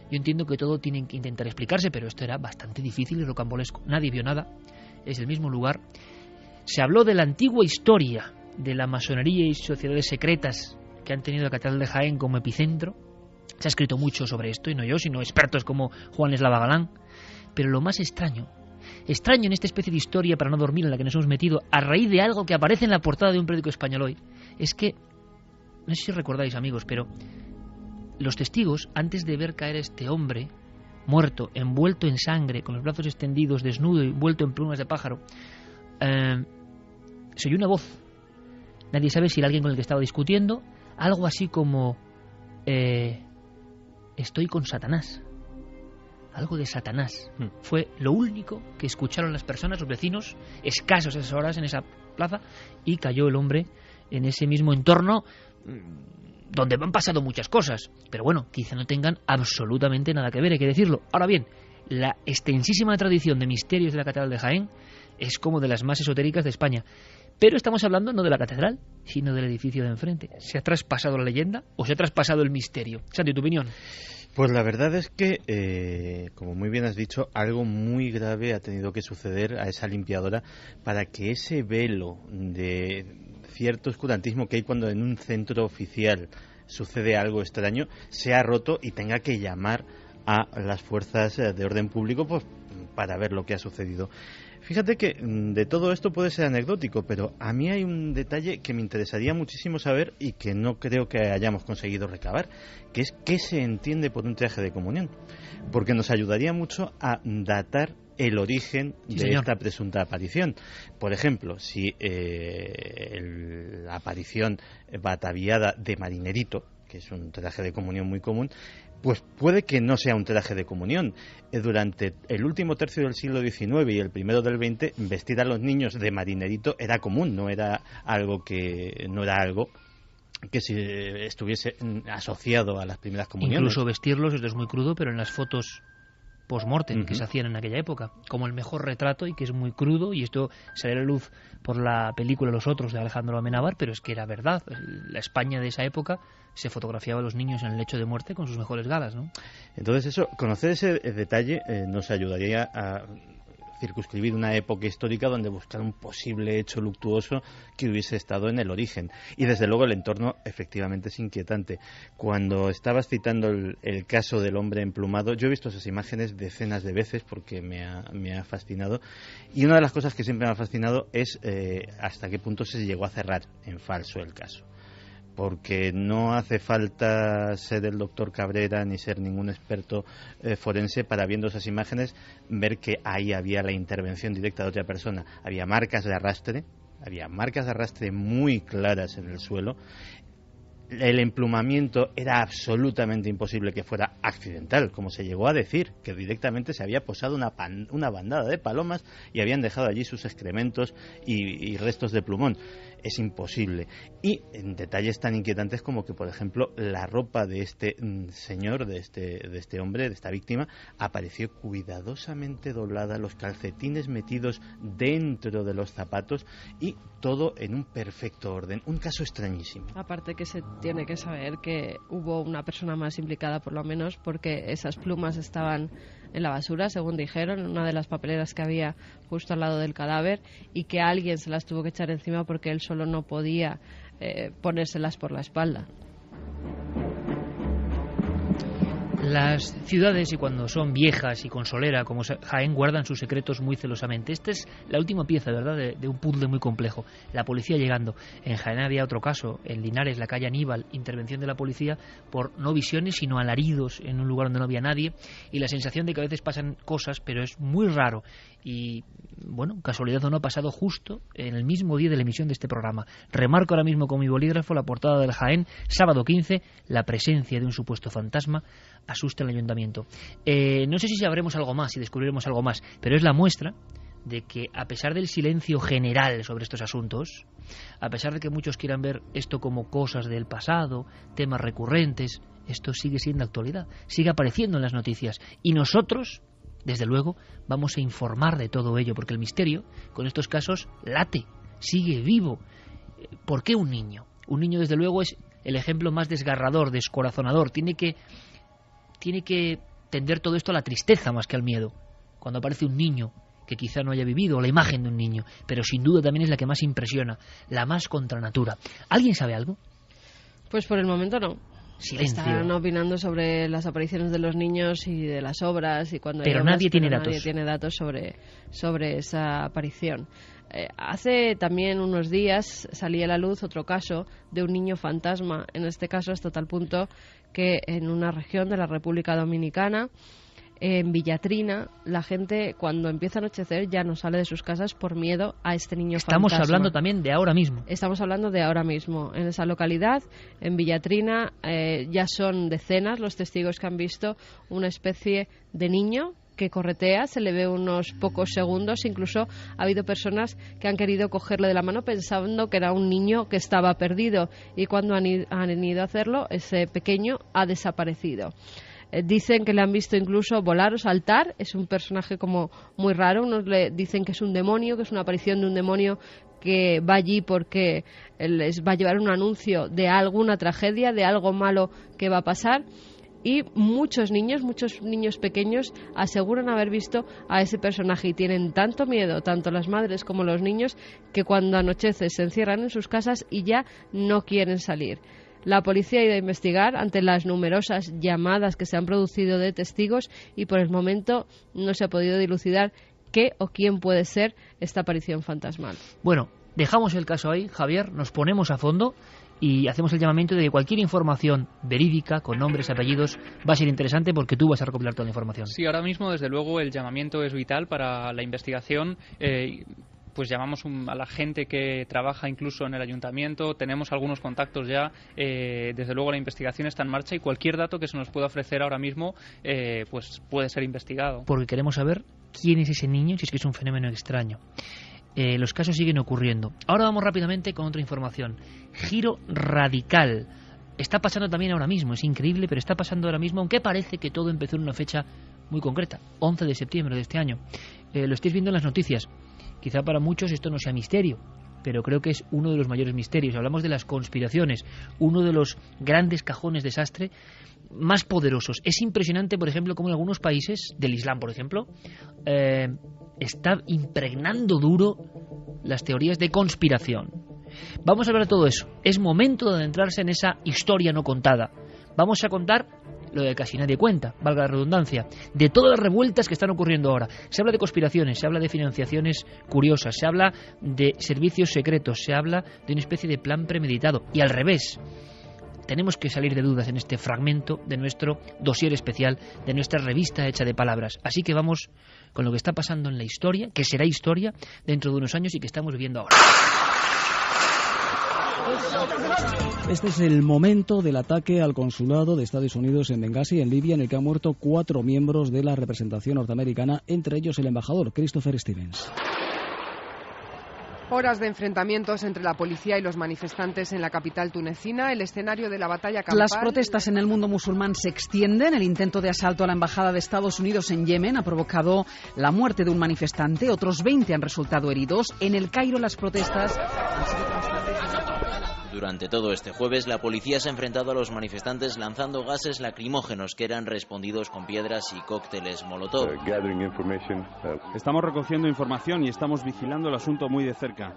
yo entiendo que todo tiene que intentar explicarse, pero esto era bastante difícil y rocambolesco. Nadie vio nada. Es el mismo lugar. Se habló de la antigua historia de la masonería y sociedades secretas que han tenido la Catedral de Jaén como epicentro. Se ha escrito mucho sobre esto, y no yo, sino expertos como Juan Eslava Galán. Pero lo más extraño en esta especie de historia para no dormir en la que nos hemos metido, a raíz de algo que aparece en la portada de un periódico español hoy, es que, no sé si recordáis, amigos, pero los testigos, antes de ver caer a este hombre muerto, envuelto en sangre, con los brazos extendidos, desnudo y envuelto en plumas de pájaro, se oyó una voz. Nadie sabe si era alguien con el que estaba discutiendo, algo así como estoy con Satanás. Algo de Satanás. Fue lo único que escucharon las personas, los vecinos, escasos esas horas en esa plaza, y cayó el hombre en ese mismo entorno donde han pasado muchas cosas. Pero bueno, quizá no tengan absolutamente nada que ver, hay que decirlo. Ahora bien, la extensísima tradición de misterios de la Catedral de Jaén es como de las más esotéricas de España. Pero estamos hablando no de la catedral, sino del edificio de enfrente. ¿Se ha traspasado la leyenda o se ha traspasado el misterio? Santi, ¿tu opinión? Pues la verdad es que, como muy bien has dicho, algo muy grave ha tenido que suceder a esa limpiadora para que ese velo de cierto oscurantismo que hay cuando en un centro oficial sucede algo extraño sea roto y tenga que llamar a las fuerzas de orden público pues, para ver lo que ha sucedido. Fíjate que de todo esto puede ser anecdótico, pero a mí hay un detalle que me interesaría muchísimo saber y que no creo que hayamos conseguido recabar, que es qué se entiende por un traje de comunión, porque nos ayudaría mucho a datar el origen de esta presunta aparición. Por ejemplo, si la aparición bataviada de marinerito, que es un traje de comunión muy común, pues puede que no sea un traje de comunión. Durante el último tercio del siglo XIX y el primero del XX, vestir a los niños de marinerito era común, no era algo que se estuviese asociado a las primeras comuniones. Incluso vestirlos, esto es muy crudo, pero en las fotos post-mortem que se hacían en aquella época, como el mejor retrato, y que es muy crudo, y esto salió a la luz por la película Los Otros de Alejandro Amenábar, pero es que era verdad. La España de esa época se fotografiaba a los niños en el lecho de muerte con sus mejores galas, ¿no? Entonces conocer ese detalle nos ayudaría a circunscribir una época histórica donde buscar un posible hecho luctuoso que hubiese estado en el origen. Y desde luego el entorno efectivamente es inquietante. Cuando estabas citando el caso del hombre emplumado, yo he visto esas imágenes decenas de veces porque me ha fascinado, y una de las cosas que siempre me ha fascinado es hasta qué punto se llegó a cerrar en falso el caso. Porque no hace falta ser el doctor Cabrera ni ser ningún experto forense para, viendo esas imágenes, ver que ahí había la intervención directa de otra persona. Había marcas de arrastre muy claras en el suelo. El emplumamiento era absolutamente imposible que fuera accidental, como se llegó a decir, que directamente se había posado una bandada de palomas y habían dejado allí sus excrementos y restos de plumón. Es imposible. Y en detalles tan inquietantes como que, por ejemplo, la ropa de este señor, de este hombre, de esta víctima, apareció cuidadosamente doblada, los calcetines metidos dentro de los zapatos y todo en un perfecto orden. Un caso extrañísimo. Aparte que se tiene que saber que hubo una persona más implicada, por lo menos, porque esas plumas estaban en la basura, según dijeron, en una de las papeleras que había justo al lado del cadáver, y que alguien se las tuvo que echar encima porque él solo no podía ponérselas por la espalda. Las ciudades, y cuando son viejas y con solera como Jaén, guardan sus secretos muy celosamente. Esta es la última pieza, ¿verdad?, de un puzzle muy complejo. La policía llegando. En Jaén había otro caso, en Linares, la calle Aníbal, intervención de la policía por no visiones, sino alaridos en un lugar donde no había nadie, y la sensación de que a veces pasan cosas, pero es muy raro. Y, bueno, casualidad o no, ha pasado justo en el mismo día de la emisión de este programa. Remarco ahora mismo con mi bolígrafo la portada del Jaén, sábado 15, la presencia de un supuesto fantasma asusta el ayuntamiento. No sé si sabremos algo más, si descubriremos algo más, pero es la muestra de que, a pesar del silencio general sobre estos asuntos, a pesar de que muchos quieran ver esto como cosas del pasado, temas recurrentes, esto sigue siendo actualidad, sigue apareciendo en las noticias, y nosotros, desde luego, vamos a informar de todo ello, porque el misterio con estos casos late, sigue vivo. ¿Por qué un niño? Un niño, desde luego, es el ejemplo más desgarrador, descorazonador. Tiene que tender todo esto a la tristeza más que al miedo. Cuando aparece un niño que quizá no haya vivido, o la imagen de un niño, pero sin duda también es la que más impresiona, la más contra natura. ¿Alguien sabe algo? Pues por el momento no. Silencio. Están opinando sobre las apariciones de los niños y de las obras y cuando pero nadie tiene datos. Nadie tiene datos sobre esa aparición. Hace también unos días salía a la luz otro caso de un niño fantasma, en este caso hasta tal punto que en una región de la República Dominicana, en Villatrina, la gente cuando empieza a anochecer ya no sale de sus casas por miedo a este niño fantasma. Estamos hablando también de ahora mismo. Estamos hablando de ahora mismo. En esa localidad, en Villatrina, ya son decenas los testigos que han visto una especie de niño que corretea, se le ve unos pocos segundos, incluso ha habido personas que han querido cogerle de la mano pensando que era un niño que estaba perdido y cuando han ido a hacerlo, ese pequeño ha desaparecido. Dicen que le han visto incluso volar o saltar, es un personaje como muy raro, unos le dicen que es un demonio, que es una aparición de un demonio que va allí porque les va a llevar un anuncio de alguna tragedia, de algo malo que va a pasar. Y muchos niños pequeños aseguran haber visto a ese personaje y tienen tanto miedo, tanto las madres como los niños, que cuando anochece se encierran en sus casas y ya no quieren salir. La policía ha ido a investigar ante las numerosas llamadas que se han producido de testigos y por el momento no se ha podido dilucidar qué o quién puede ser esta aparición fantasmal. Bueno, dejamos el caso ahí, Javier, nos ponemos a fondo y hacemos el llamamiento de que cualquier información verídica, con nombres, apellidos, va a ser interesante porque tú vas a recopilar toda la información. Sí, ahora mismo, desde luego, el llamamiento es vital para la investigación. Pues llamamos a la gente que trabaja incluso en el ayuntamiento, tenemos algunos contactos ya, desde luego la investigación está en marcha y cualquier dato que se nos pueda ofrecer ahora mismo pues puede ser investigado. Porque queremos saber quién es ese niño, si es que es un fenómeno extraño. Los casos siguen ocurriendo. Ahora vamos rápidamente con otra información. Giro radical. Está pasando también ahora mismo, es increíble, pero está pasando ahora mismo, aunque parece que todo empezó en una fecha muy concreta, 11 de septiembre de este año. Lo estáis viendo en las noticias. Quizá para muchos esto no sea misterio, pero creo que es uno de los mayores misterios. Hablamos de las conspiraciones, uno de los grandes cajones desastre más poderosos. Es impresionante, por ejemplo, cómo en algunos países del Islam, por ejemplo, está impregnando duro las teorías de conspiración. Vamos a hablar de todo eso. Es momento de adentrarse en esa historia no contada. Vamos a contar lo de casi nadie cuenta, valga la redundancia, de todas las revueltas que están ocurriendo ahora. Se habla de conspiraciones, se habla de financiaciones curiosas, se habla de servicios secretos, se habla de una especie de plan premeditado. Y al revés, tenemos que salir de dudas en este fragmento de nuestro dossier especial, de nuestra revista hecha de palabras. Así que vamos con lo que está pasando en la historia, que será historia dentro de unos años y que estamos viviendo ahora. Este es el momento del ataque al consulado de Estados Unidos en Bengasi, en Libia, en el que han muerto 4 miembros de la representación norteamericana, entre ellos el embajador Christopher Stevens. Horas de enfrentamientos entre la policía y los manifestantes en la capital tunecina, el escenario de la batalla campal. Las protestas en el mundo musulmán se extienden. El intento de asalto a la embajada de Estados Unidos en Yemen ha provocado la muerte de un manifestante. Otros 20 han resultado heridos. En el Cairo las protestas han sido constantes. Durante todo este jueves, la policía se ha enfrentado a los manifestantes lanzando gases lacrimógenos que eran respondidos con piedras y cócteles molotov. Estamos recogiendo información y estamos vigilando el asunto muy de cerca.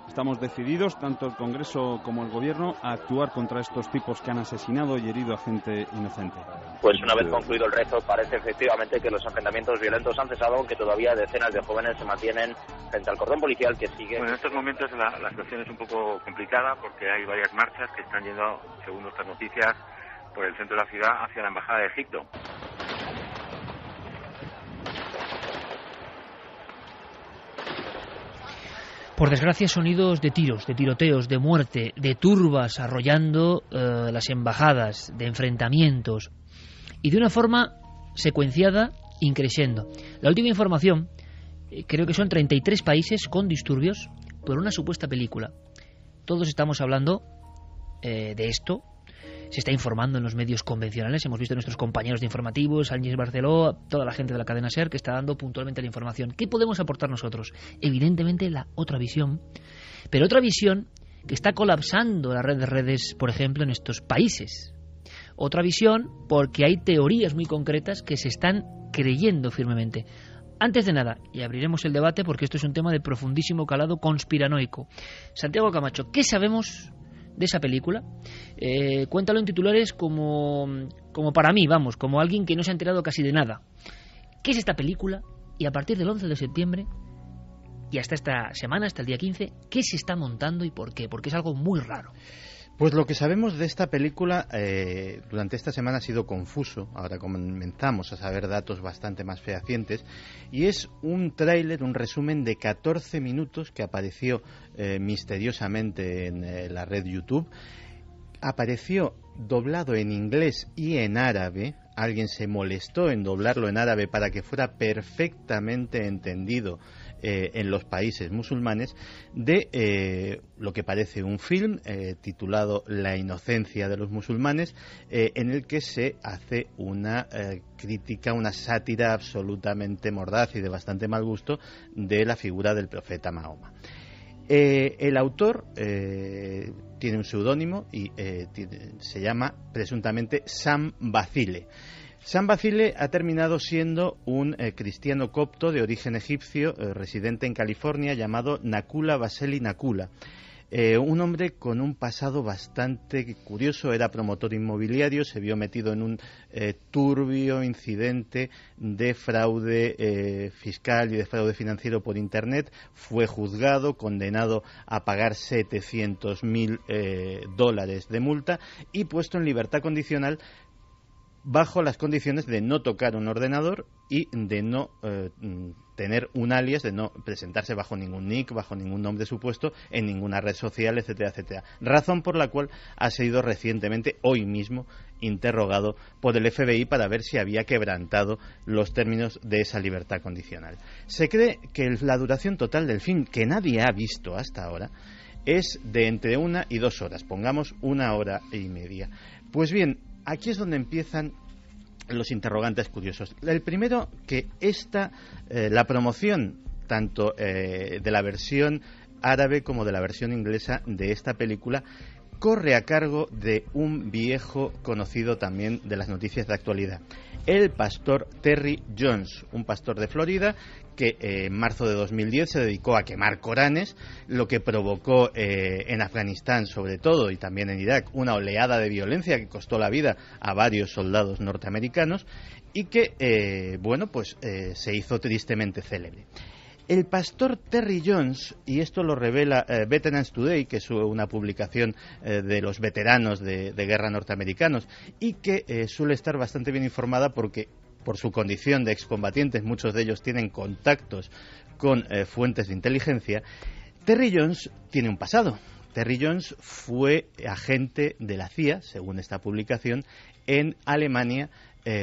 Estamos decididos, tanto el Congreso como el Gobierno, a actuar contra estos tipos que han asesinado y herido a gente inocente. Pues una vez concluido el rezo, parece efectivamente que los enfrentamientos violentos han cesado, aunque todavía decenas de jóvenes se mantienen frente al cordón policial que sigue. Bueno, en estos momentos la situación es un poco complicada porque hay varias marchas que están yendo, según nuestras noticias, por el centro de la ciudad hacia la Embajada de Egipto. Por desgracia, sonidos de tiros, de tiroteos, de muerte, de turbas arrollando las embajadas, de enfrentamientos, y de una forma secuenciada, increciendo. La última información, creo que son 33 países con disturbios por una supuesta película. Todos estamos hablando de esto. Se está informando en los medios convencionales. Hemos visto a nuestros compañeros de informativos, Ángel Barceló, toda la gente de la cadena SER que está dando puntualmente la información. ¿Qué podemos aportar nosotros? Evidentemente la otra visión, pero otra visión que está colapsando la red de redes, por ejemplo, en estos países. Otra visión porque hay teorías muy concretas que se están creyendo firmemente. Antes de nada, y abriremos el debate porque esto es un tema de profundísimo calado conspiranoico. Santiago Camacho, ¿qué sabemos de esa película. Cuéntalo en titulares como para mí, vamos, como alguien que no se ha enterado casi de nada. ¿Qué es esta película? Y a partir del 11 de septiembre y hasta esta semana, hasta el día 15, ¿qué se está montando y por qué? Porque es algo muy raro. Pues lo que sabemos de esta película durante esta semana ha sido confuso. Ahora comenzamos a saber datos bastante más fehacientes. Y es un tráiler, un resumen de 14 minutos que apareció misteriosamente en la red YouTube. Apareció doblado en inglés y en árabe. Alguien se molestó en doblarlo en árabe para que fuera perfectamente entendido en los países musulmanes, de lo que parece un film titulado La inocencia de los musulmanes, en el que se hace una crítica, una sátira absolutamente mordaz y de bastante mal gusto de la figura del profeta Mahoma. El autor tiene un seudónimo y se llama presuntamente Sam Basile. Sam Basile ha terminado siendo un cristiano copto de origen egipcio, residente en California, llamado Nakula Baseli Nakula. Un hombre con un pasado bastante curioso. Era promotor inmobiliario, se vio metido en un turbio incidente de fraude fiscal y de fraude financiero por Internet. Fue juzgado, condenado a pagar $700,000 de multa y puesto en libertad condicional, bajo las condiciones de no tocar un ordenador y de no tener un alias, de no presentarse bajo ningún nick, bajo ningún nombre supuesto, en ninguna red social, etcétera, etcétera. Razón por la cual ha sido recientemente, hoy mismo, interrogado por el FBI para ver si había quebrantado los términos de esa libertad condicional. Se cree que la duración total del film, que nadie ha visto hasta ahora, es de entre 1 y 2 horas, pongamos 1 hora y media. Pues bien, aquí es donde empiezan los interrogantes curiosos. El primero, que la promoción tanto de la versión árabe como de la versión inglesa de esta película corre a cargo de un viejo conocido también de las noticias de actualidad, el pastor Terry Jones, un pastor de Florida que en marzo de 2010 se dedicó a quemar Coranes, lo que provocó en Afganistán sobre todo y también en Irak una oleada de violencia que costó la vida a varios soldados norteamericanos y que se hizo tristemente célebre. El pastor Terry Jones, y esto lo revela Veterans Today, que es una publicación de los veteranos de guerra norteamericanos y que suele estar bastante bien informada porque por su condición de excombatientes, muchos de ellos tienen contactos con fuentes de inteligencia. Terry Jones tiene un pasado. Terry Jones fue agente de la CIA, según esta publicación, en Alemania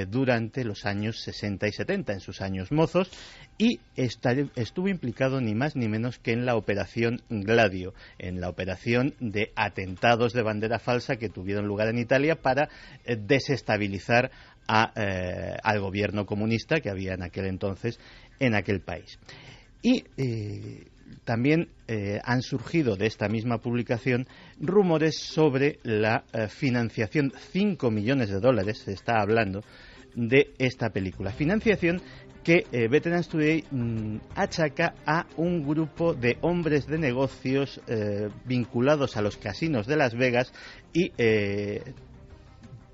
durante los años 60 y 70, en sus años mozos, y estuvo implicado ni más ni menos que en la Operación Gladio, en la operación de atentados de bandera falsa que tuvieron lugar en Italia para desestabilizar al gobierno comunista que había en aquel entonces en aquel país. Y también han surgido de esta misma publicación rumores sobre la financiación, $5 millones se está hablando, de esta película. Financiación que Veterans Today achaca a un grupo de hombres de negocios vinculados a los casinos de Las Vegas y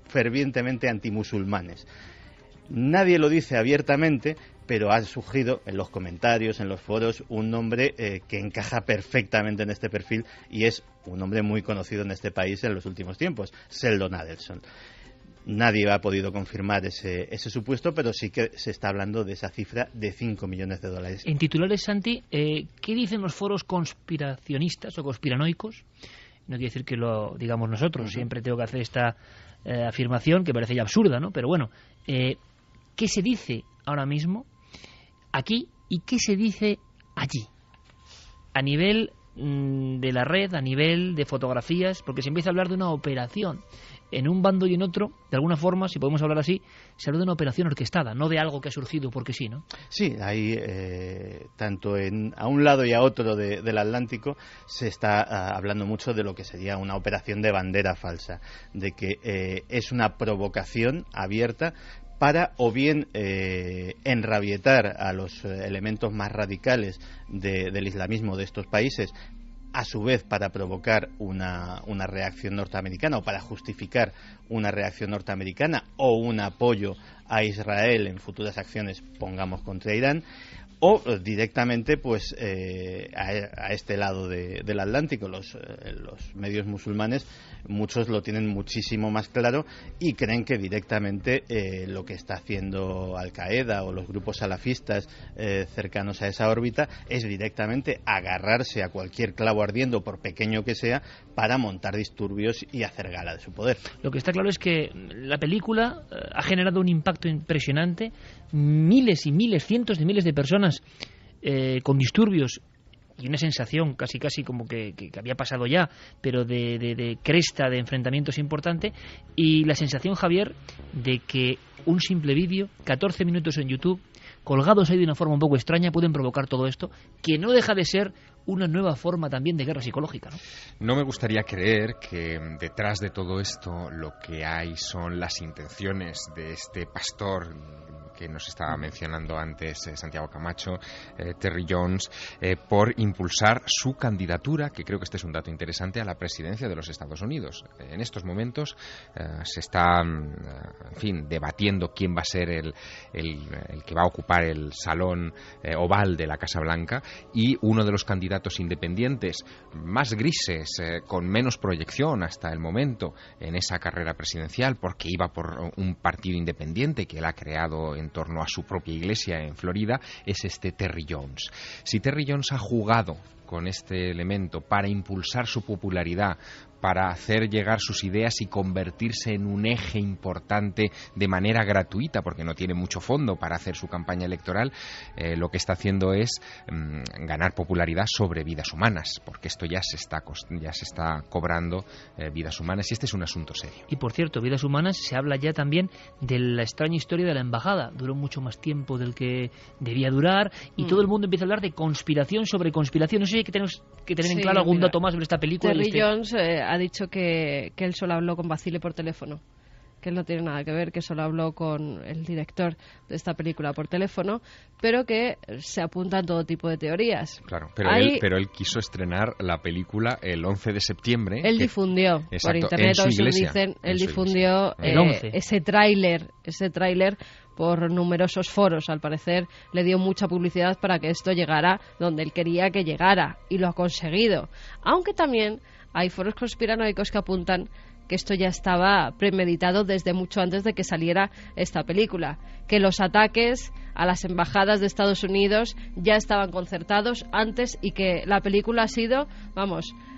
fervientemente antimusulmanes. Nadie lo dice abiertamente, pero ha surgido en los comentarios, en los foros, un nombre que encaja perfectamente en este perfil y es un hombre muy conocido en este país en los últimos tiempos, Sheldon Adelson. Nadie ha podido confirmar ese supuesto, pero sí que se está hablando de esa cifra de $5 millones. En titulares, Santi, ¿qué dicen los foros conspiracionistas o conspiranoicos? No quiere decir que lo digamos nosotros, siempre tengo que hacer esta afirmación que parece ya absurda, ¿no? Pero bueno, ¿qué se dice ahora mismo aquí y qué se dice allí? A nivel de la red, a nivel de fotografías, porque se empieza a hablar de una operación. En un bando y en otro, de alguna forma, si podemos hablar así, se habla de una operación orquestada, no de algo que ha surgido porque sí, ¿no? Sí, hay tanto a un lado y a otro del Atlántico se está hablando mucho de lo que sería una operación de bandera falsa, de que es una provocación abierta para o bien enrabietar a los elementos más radicales del islamismo de estos países, a su vez para provocar una reacción norteamericana o para justificar una reacción norteamericana o un apoyo a Israel en futuras acciones, pongamos, contra Irán, o directamente pues a este lado del Atlántico. Los medios musulmanes, muchos lo tienen muchísimo más claro y creen que directamente lo que está haciendo Al-Qaeda o los grupos salafistas cercanos a esa órbita es directamente agarrarse a cualquier clavo ardiendo, por pequeño que sea, para montar disturbios y hacer gala de su poder. Lo que está claro es que la película ha generado un impacto impresionante. Miles y miles, cientos de miles de personas con disturbios y una sensación casi como que había pasado ya, pero de cresta, de enfrentamientos importante, y la sensación, Javier, de que un simple vídeo, 14 minutos en YouTube, colgados ahí de una forma un poco extraña, pueden provocar todo esto, que no deja de ser una nueva forma también de guerra psicológica, ¿no? No me gustaría creer que detrás de todo esto lo que hay son las intenciones de este pastor que nos estaba mencionando antes Santiago Camacho, Terry Jones, por impulsar su candidatura, que creo que este es un dato interesante, a la presidencia de los Estados Unidos. En estos momentos se está, debatiendo quién va a ser el que va a ocupar el salón oval de la Casa Blanca, y uno de los candidatos independientes más grises, con menos proyección hasta el momento en esa carrera presidencial, porque iba por un partido independiente que él ha creado en torno a su propia iglesia en Florida, es este Terry Jones. Si Terry Jones ha jugado con este elemento para impulsar su popularidad, para hacer llegar sus ideas y convertirse en un eje importante de manera gratuita, porque no tiene mucho fondo para hacer su campaña electoral, lo que está haciendo es ganar popularidad sobre vidas humanas, porque esto ya se está cobrando vidas humanas, y este es un asunto serio. Y por cierto, vidas humanas, se habla ya también de la extraña historia de la embajada. Duró mucho más tiempo del que debía durar, y todo el mundo empieza a hablar de conspiración sobre conspiración. No sé si hay que tener en claro algún dato más sobre esta película. Terry Jones ha dicho que él solo habló con Basile por teléfono, que él no tiene nada que ver, que solo habló con el director de esta película por teléfono, pero que se apuntan todo tipo de teorías. Claro, pero él quiso estrenar la película el 11 de septiembre. Él difundió, exacto, por internet, en su iglesia, él difundió ese tráiler por numerosos foros. Al parecer le dio mucha publicidad para que esto llegara donde él quería que llegara, y lo ha conseguido. Aunque también hay foros conspiranoicos que apuntan que esto ya estaba premeditado desde mucho antes de que saliera esta película, que los ataques a las embajadas de Estados Unidos ya estaban concertados antes, y que la película ha sido,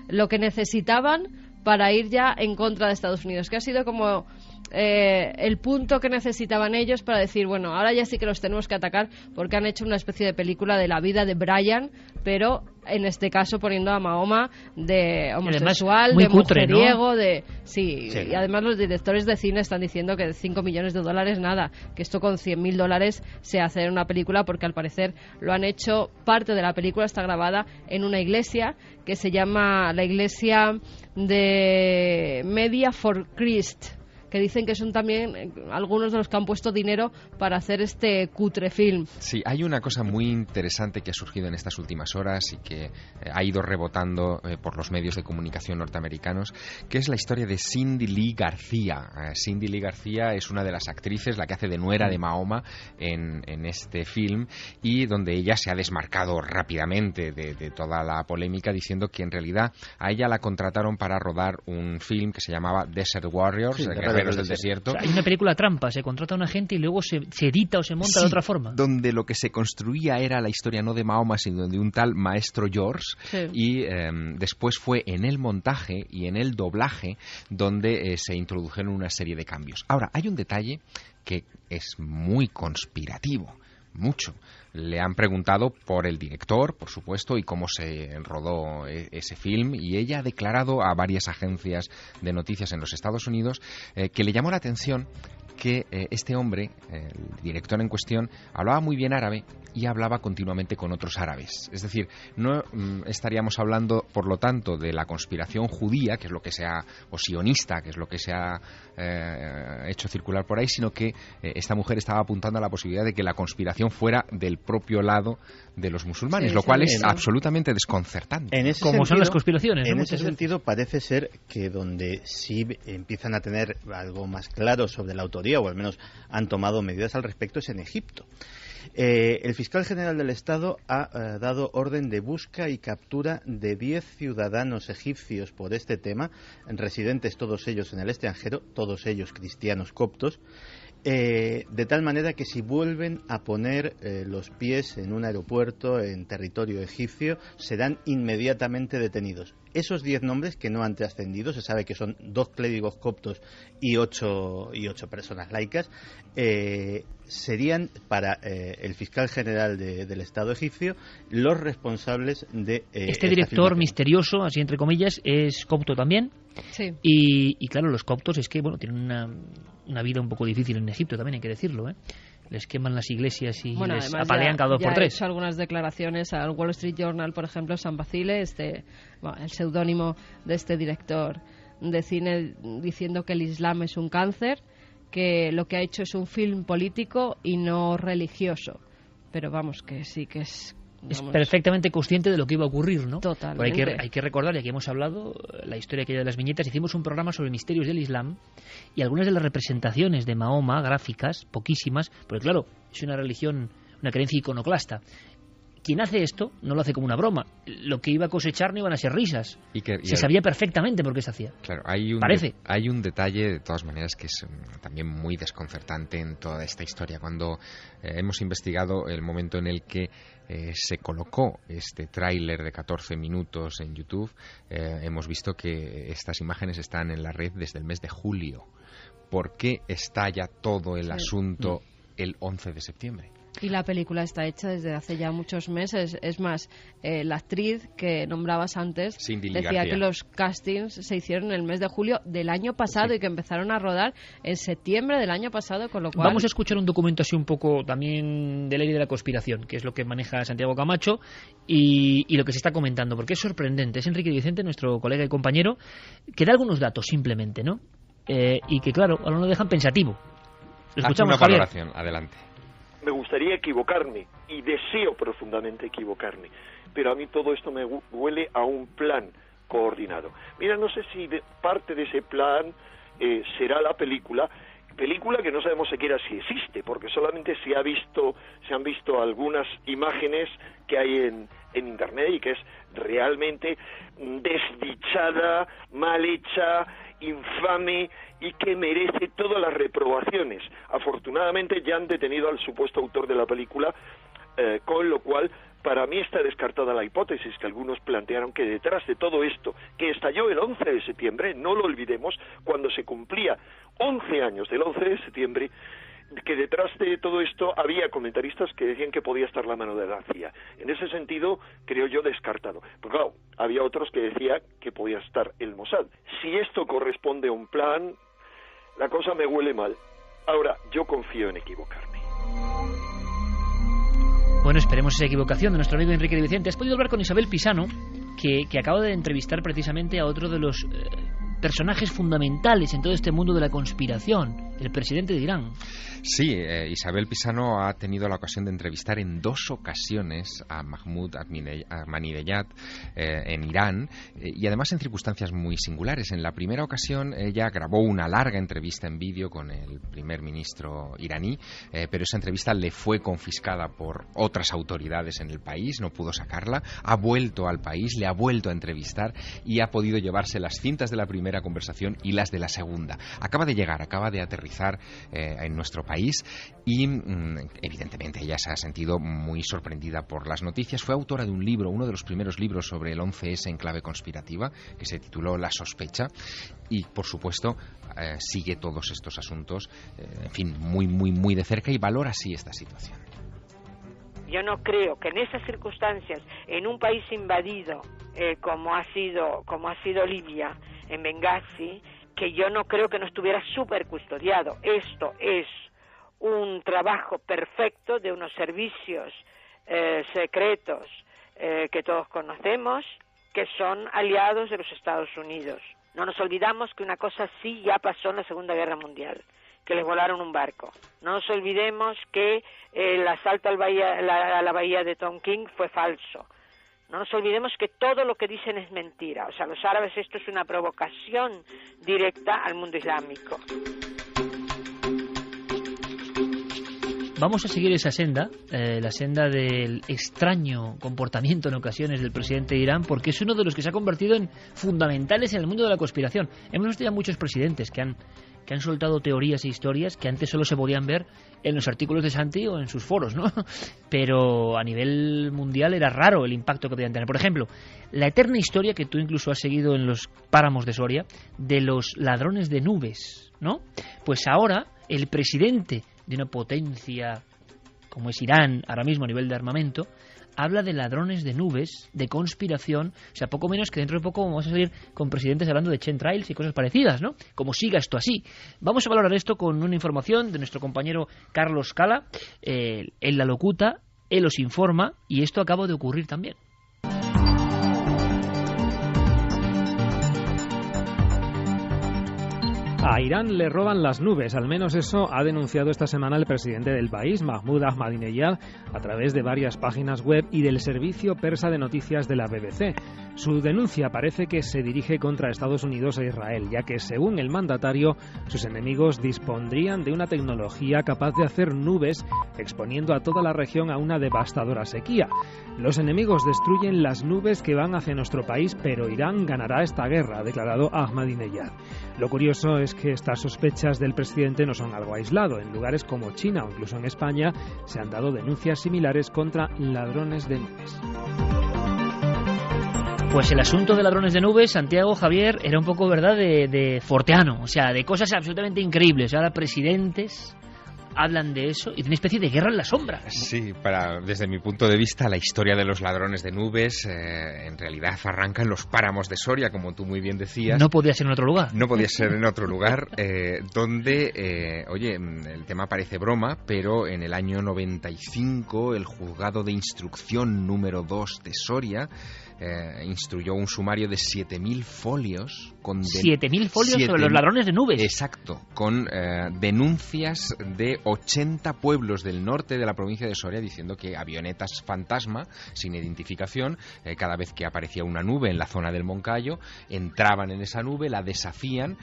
lo que necesitaban para ir ya en contra de Estados Unidos, que ha sido como el punto que necesitaban ellos para decir, bueno, ahora ya sí que los tenemos que atacar, porque han hecho una especie de película de la vida de Brian, pero en este caso poniendo a Mahoma de homosexual, muy de cutre, mujeriego, ¿no? Sí, y además los directores de cine están diciendo que de $5 millones nada, que esto con $100.000 se hace en una película, porque al parecer lo han hecho, parte de la película está grabada en una iglesia que se llama la iglesia de Media for Christ, que dicen que son también algunos de los que han puesto dinero para hacer este cutre film. Sí, hay una cosa muy interesante que ha surgido en estas últimas horas y que ha ido rebotando por los medios de comunicación norteamericanos, que es la historia de Cindy Lee García. Cindy Lee García es una de las actrices, la que hace de nuera de Mahoma en este film, y donde ella se ha desmarcado rápidamente de toda la polémica, diciendo que en realidad a ella la contrataron para rodar un film que se llamaba Desert Warriors, Guerreros del Desierto. O sea, hay una película trampa, se contrata a una gente y luego se edita o se monta de otra forma. Donde lo que se construía era la historia no de Mahoma, sino de un tal maestro George, y después fue en el montaje y en el doblaje donde se introdujeron una serie de cambios. Ahora, hay un detalle que es muy conspirativo. Mucho. Le han preguntado por el director, por supuesto, y cómo se rodó ese film, y ella ha declarado a varias agencias de noticias en los Estados Unidos que le llamó la atención que este hombre, el director en cuestión, hablaba muy bien árabe y hablaba continuamente con otros árabes. Es decir, no estaríamos hablando, por lo tanto, de la conspiración judía, que es lo que se ha, o sionista, que es lo que se ha hecho circular por ahí, sino que esta mujer estaba apuntando a la posibilidad de que la conspiración fuera del propio lado de los musulmanes, lo cual es absolutamente desconcertante. Como son las conspiraciones. En ese sentido, parece ser que donde sí empiezan a tener algo más claro sobre la autoría, o al menos han tomado medidas al respecto, es en Egipto. El fiscal general del Estado ha dado orden de busca y captura de 10 ciudadanos egipcios por este tema, residentes todos ellos en el extranjero, todos ellos cristianos coptos, de tal manera que si vuelven a poner los pies en un aeropuerto en territorio egipcio, serán inmediatamente detenidos. Esos 10 nombres que no han trascendido, se sabe que son 2 clérigos coptos y 8 personas laicas, serían para el fiscal general del Estado egipcio los responsables de este director misterioso, así entre comillas, es copto también. Sí. Y claro, los coptos es que tienen una vida un poco difícil en Egipto, también hay que decirlo, les queman las iglesias y les apalean cada 2 por 3. Ha hecho algunas declaraciones al Wall Street Journal, por ejemplo, Sam Basile, el seudónimo de este director de cine, diciendo que el Islam es un cáncer, que lo que ha hecho es un film político y no religioso. Pero vamos, que sí que es... Es perfectamente consciente de lo que iba a ocurrir, ¿no? Totalmente. Hay que recordar, y aquí hemos hablado, la historia aquella de las viñetas, hicimos un programa sobre misterios del Islam, y algunas de las representaciones de Mahoma, gráficas, poquísimas, porque claro, es una religión, una creencia iconoclasta. Quien hace esto no lo hace como una broma. Lo que iba a cosechar no iban a ser risas. Se sabía perfectamente por qué se hacía. Claro, hay un detalle, de todas maneras, que es también muy desconcertante en toda esta historia. Cuando hemos investigado el momento en el que se colocó este tráiler de 14 minutos en YouTube, hemos visto que estas imágenes están en la red desde el mes de julio. ¿Por qué estalla todo el asunto el 11 de septiembre? Y la película está hecha desde hace ya muchos meses. Es más, la actriz que nombrabas antes decía que los castings se hicieron en el mes de julio del año pasado y que empezaron a rodar en septiembre del año pasado, con lo cual... Vamos a escuchar un documento así un poco también de ley de la conspiración, que es lo que maneja Santiago Camacho y lo que se está comentando, porque es sorprendente. Es Enrique Vicente, nuestro colega y compañero, que da algunos datos simplemente, ¿no? Y que, claro, ahora lo dejan pensativo. Lo escuchamos, una valoración, adelante. Me gustaría equivocarme y deseo profundamente equivocarme, pero a mí todo esto me huele a un plan coordinado. Mira, no sé si parte de ese plan será la película que no sabemos siquiera si existe, porque solamente se han visto algunas imágenes que hay en internet y que es realmente desdichada, mal hecha, infame y que merece todas las reprobaciones. Afortunadamente ya han detenido al supuesto autor de la película, con lo cual para mí está descartada la hipótesis que algunos plantearon, que detrás de todo esto, que estalló el 11 de septiembre, no lo olvidemos, cuando se cumplía 11 años del 11 de septiembre, que detrás de todo esto había comentaristas que decían que podía estar la mano de la CIA. En ese sentido, creo yo, descartado. Pero claro, había otros que decían que podía estar el Mossad. Si esto corresponde a un plan, la cosa me huele mal. Ahora, yo confío en equivocarme. Bueno, esperemos esa equivocación de nuestro amigo Enrique de Vicente. Has podido hablar con Isabel Pisano, que acaba de entrevistar precisamente a otro de los personajes fundamentales en todo este mundo de la conspiración, el presidente de Irán. Sí, Isabel Pisano ha tenido la ocasión de entrevistar en 2 ocasiones a Mahmoud Ahmadinejad en Irán, y además en circunstancias muy singulares. En la primera ocasión ella grabó una larga entrevista en vídeo con el primer ministro iraní, pero esa entrevista le fue confiscada por otras autoridades en el país, no pudo sacarla, ha vuelto al país, le ha vuelto a entrevistar y ha podido llevarse las cintas de la primera conversación y las de la segunda. Acaba de llegar, acaba de aterrizar en nuestro país y evidentemente ella se ha sentido muy sorprendida por las noticias. Fue autora de un libro, uno de los primeros libros sobre el 11S en clave conspirativa, que se tituló La sospecha, y por supuesto sigue todos estos asuntos, en fin, muy de cerca, y valora así esta situación. Yo no creo que en esas circunstancias, en un país invadido como ha sido Libia, en Benghazi, que yo no creo que no estuviera súper custodiado. Esto es un trabajo perfecto de unos servicios secretos que todos conocemos, que son aliados de los Estados Unidos. No nos olvidamos que una cosa así ya pasó en la Segunda Guerra Mundial, que les volaron un barco. No nos olvidemos que el asalto a la bahía de Tonkin fue falso. No nos olvidemos que todo lo que dicen es mentira. O sea, los árabes, esto es una provocación directa al mundo islámico. Vamos a seguir esa senda, la senda del extraño comportamiento en ocasiones del presidente de Irán, porque es uno de los que se ha convertido en fundamentales en el mundo de la conspiración. Hemos visto ya muchos presidentes que han soltado teorías e historias que antes solo se podían ver en los artículos de Santi o en sus foros, ¿no? Pero a nivel mundial era raro el impacto que podían tener. Por ejemplo, la eterna historia que tú incluso has seguido en los páramos de Soria de los ladrones de nubes, ¿no? Pues ahora el presidente de una potencia como es Irán ahora mismo a nivel de armamento, habla de ladrones de nubes, de conspiración, o sea, poco menos que dentro de poco vamos a salir con presidentes hablando de chemtrails y cosas parecidas, ¿no? Como siga esto así. Vamos a valorar esto con una información de nuestro compañero Carlos Cala, él la locuta, él os informa y esto acaba de ocurrir también. A Irán le roban las nubes, al menos eso ha denunciado esta semana el presidente del país, Mahmoud Ahmadinejad, a través de varias páginas web y del servicio persa de noticias de la BBC. Su denuncia parece que se dirige contra Estados Unidos e Israel, ya que, según el mandatario, sus enemigos dispondrían de una tecnología capaz de hacer nubes, exponiendo a toda la región a una devastadora sequía. Los enemigos destruyen las nubes que van hacia nuestro país, pero Irán ganará esta guerra, ha declarado Ahmadinejad. Lo curioso es que estas sospechas del presidente no son algo aislado. En lugares como China o incluso en España se han dado denuncias similares contra ladrones de nubes. Pues el asunto de ladrones de nubes, Santiago, Javier, era un poco, ¿verdad?, de forteano, o sea, de cosas absolutamente increíbles. Ahora presidentes hablan de eso y de una especie de guerra en la sombra. Sí, desde mi punto de vista, la historia de los ladrones de nubes en realidad arranca en los páramos de Soria, como tú muy bien decías. No podía ser en otro lugar. No podía ser en otro lugar, donde, oye, el tema parece broma, pero en el año 95 el juzgado de instrucción número 2 de Soria instruyó un sumario de 7.000 folios. 7.000 folios sobre los ladrones de nubes. Exacto, con denuncias de 80 pueblos del norte de la provincia de Soria diciendo que avionetas fantasma, sin identificación, cada vez que aparecía una nube en la zona del Moncayo, entraban en esa nube, la deshacían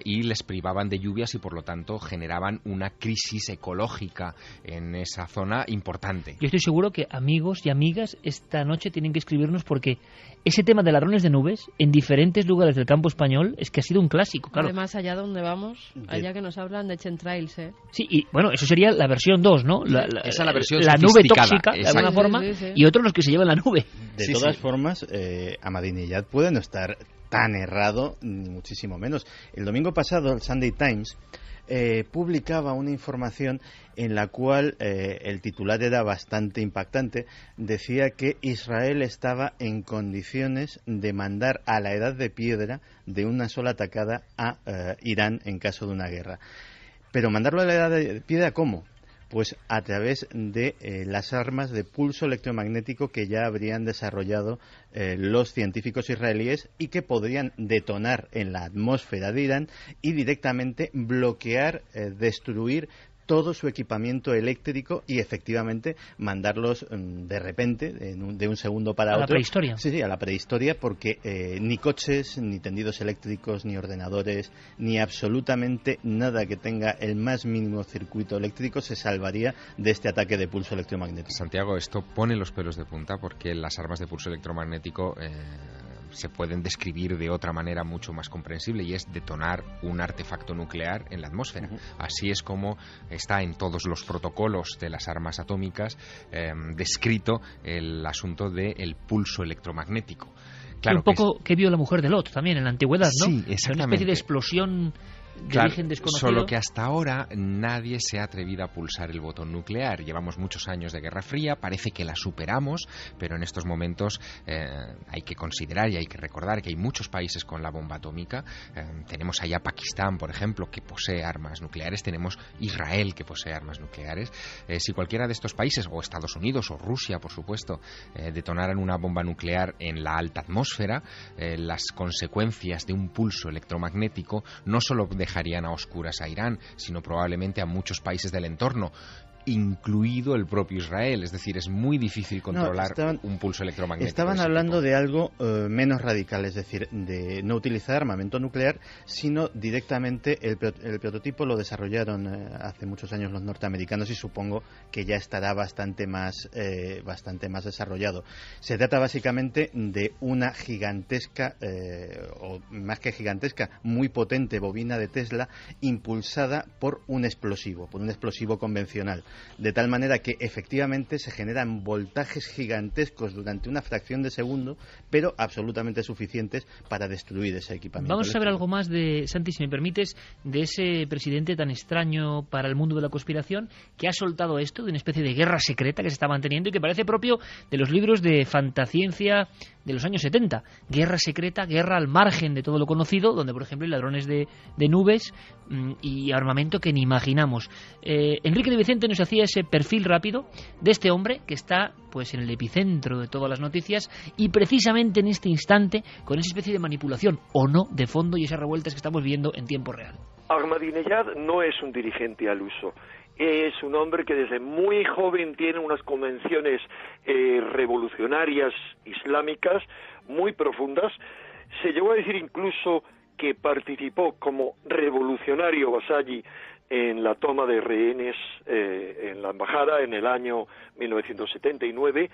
y les privaban de lluvias y por lo tanto generaban una crisis ecológica en esa zona importante. Yo estoy seguro que amigos y amigas esta noche tienen que escribirnos porque ese tema de ladrones de nubes en diferentes lugares del campo español es que ha sido un clásico, claro. Además, allá donde vamos, allá que nos hablan de chemtrails, ¿eh? Sí, y bueno, eso sería la versión 2, ¿no? Esa es la versión la nube tóxica, exacto, de alguna forma, sí. Y otros los que se llevan la nube. De todas formas, Ahmadinejad puede no estar tan errado, ni muchísimo menos. El domingo pasado, el Sunday Times publicaba una información en la cual el titular era bastante impactante. Decía que Israel estaba en condiciones de mandar a la edad de piedra de una sola atacada a Irán en caso de una guerra. Pero mandarlo a la edad de piedra, ¿cómo? Pues a través de las armas de pulso electromagnético que ya habrían desarrollado los científicos israelíes y que podrían detonar en la atmósfera de Irán y directamente bloquear, destruir todo su equipamiento eléctrico y efectivamente mandarlos de repente, de un segundo para otro. ¿A la prehistoria? Sí, a la prehistoria, porque ni coches, ni tendidos eléctricos, ni ordenadores, ni absolutamente nada que tenga el más mínimo circuito eléctrico se salvaría de este ataque de pulso electromagnético. Santiago, esto pone los pelos de punta porque las armas de pulso electromagnético se pueden describir de otra manera mucho más comprensible y es detonar un artefacto nuclear en la atmósfera. Así es como está en todos los protocolos de las armas atómicas descrito el asunto del pulso electromagnético. Claro, un poco que vio la mujer de Lot también en la antigüedad, ¿no? Sí, exactamente. Una especie de explosión de origen desconocido. Solo que hasta ahora nadie se ha atrevido a pulsar el botón nuclear. Llevamos muchos años de Guerra Fría, parece que la superamos, pero en estos momentos hay que considerar y hay que recordar que hay muchos países con la bomba atómica. Tenemos allá Pakistán, por ejemplo, que posee armas nucleares, tenemos Israel, que posee armas nucleares. Si cualquiera de estos países, o Estados Unidos o Rusia, por supuesto, detonaran una bomba nuclear en la alta atmósfera, las consecuencias de un pulso electromagnético no solo dejarían a oscuras a Irán, sino probablemente a muchos países del entorno, incluido el propio Israel. Es decir, es muy difícil controlar un pulso electromagnético. Estaban hablando de algo menos radical, es decir, de no utilizar armamento nuclear, sino directamente el prototipo lo desarrollaron hace muchos años los norteamericanos y supongo que ya estará bastante más desarrollado. Se trata básicamente de una gigantesca, o más que gigantesca, muy potente bobina de Tesla impulsada por un explosivo convencional. De tal manera que efectivamente se generan voltajes gigantescos durante una fracción de segundo, pero absolutamente suficientes para destruir ese equipamiento. Vamos a saber algo más de, Santi, si me permites, de ese presidente tan extraño para el mundo de la conspiración, que ha soltado esto de una especie de guerra secreta que se está manteniendo y que parece propio de los libros de fantasciencia de los años 70. Guerra secreta, guerra al margen de todo lo conocido, donde por ejemplo hay ladrones de nubes y armamento que ni imaginamos. Enrique de Vicente nos hacía ese perfil rápido de este hombre que está pues en el epicentro de todas las noticias y precisamente en este instante con esa especie de manipulación o no de fondo y esas revueltas que estamos viendo en tiempo real. Ahmadinejad no es un dirigente al uso. Es un hombre que desde muy joven tiene unas convenciones revolucionarias islámicas muy profundas. Se llegó a decir incluso que participó como revolucionario Basayi en la toma de rehenes en la embajada en el año 1979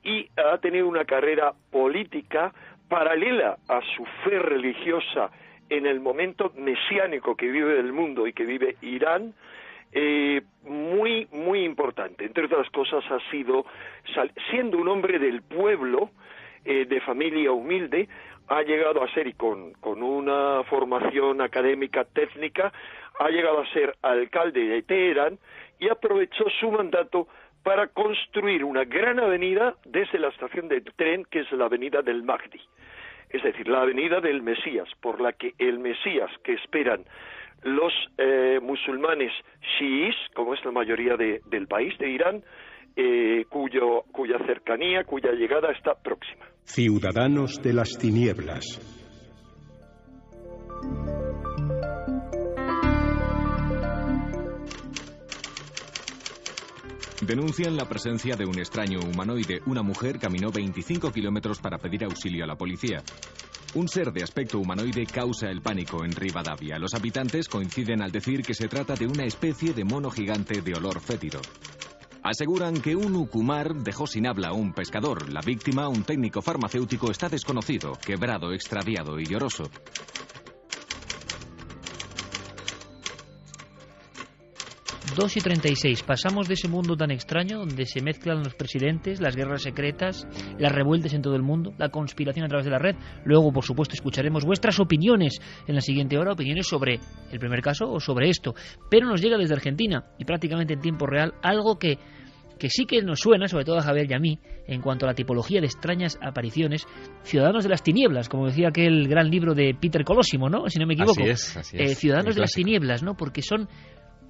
y ha tenido una carrera política paralela a su fe religiosa en el momento mesiánico que vive el mundo y que vive Irán, muy, muy importante. Entre otras cosas ha sido, siendo un hombre del pueblo, de familia humilde, ha llegado a ser, y con una formación académica técnica, ha llegado a ser alcalde de Teherán y aprovechó su mandato para construir una gran avenida desde la estación de tren, que es la avenida del Mahdi, es decir, la avenida del Mesías, por la que el Mesías que esperan los musulmanes chiíes, como es la mayoría del país de Irán, cuya cercanía, cuya llegada está próxima. Ciudadanos de las tinieblas. Denuncian la presencia de un extraño humanoide. Una mujer caminó 25 kilómetros para pedir auxilio a la policía. Un ser de aspecto humanoide causa el pánico en Rivadavia. Los habitantes coinciden al decir que se trata de una especie de mono gigante de olor fétido. Aseguran que un ucumar dejó sin habla a un pescador. La víctima, un técnico farmacéutico, está desconocido, quebrado, extraviado y lloroso. Dos y 36. Pasamos de ese mundo tan extraño donde se mezclan los presidentes, las guerras secretas, las revueltas en todo el mundo, la conspiración a través de la red. Luego, por supuesto, escucharemos vuestras opiniones en la siguiente hora, opiniones sobre el primer caso o sobre esto. Pero nos llega desde Argentina y prácticamente en tiempo real algo que sí que nos suena, sobre todo a Javier y a mí, en cuanto a la tipología de extrañas apariciones. Ciudadanos de las tinieblas, como decía aquel gran libro de Peter Colosimo, ¿no? Si no me equivoco. Así es. Ciudadanos de las tinieblas, ¿no? Porque son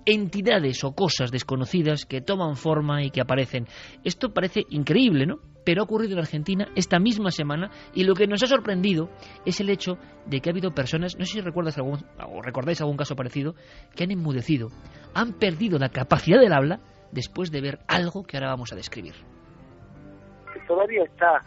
entidades o cosas desconocidas que toman forma y que aparecen. Esto parece increíble, ¿no? Pero ha ocurrido en Argentina esta misma semana y lo que nos ha sorprendido es el hecho de que ha habido personas, no sé si recordáis algún caso parecido, que han enmudecido, han perdido la capacidad del habla después de ver algo que ahora vamos a describir. Todavía está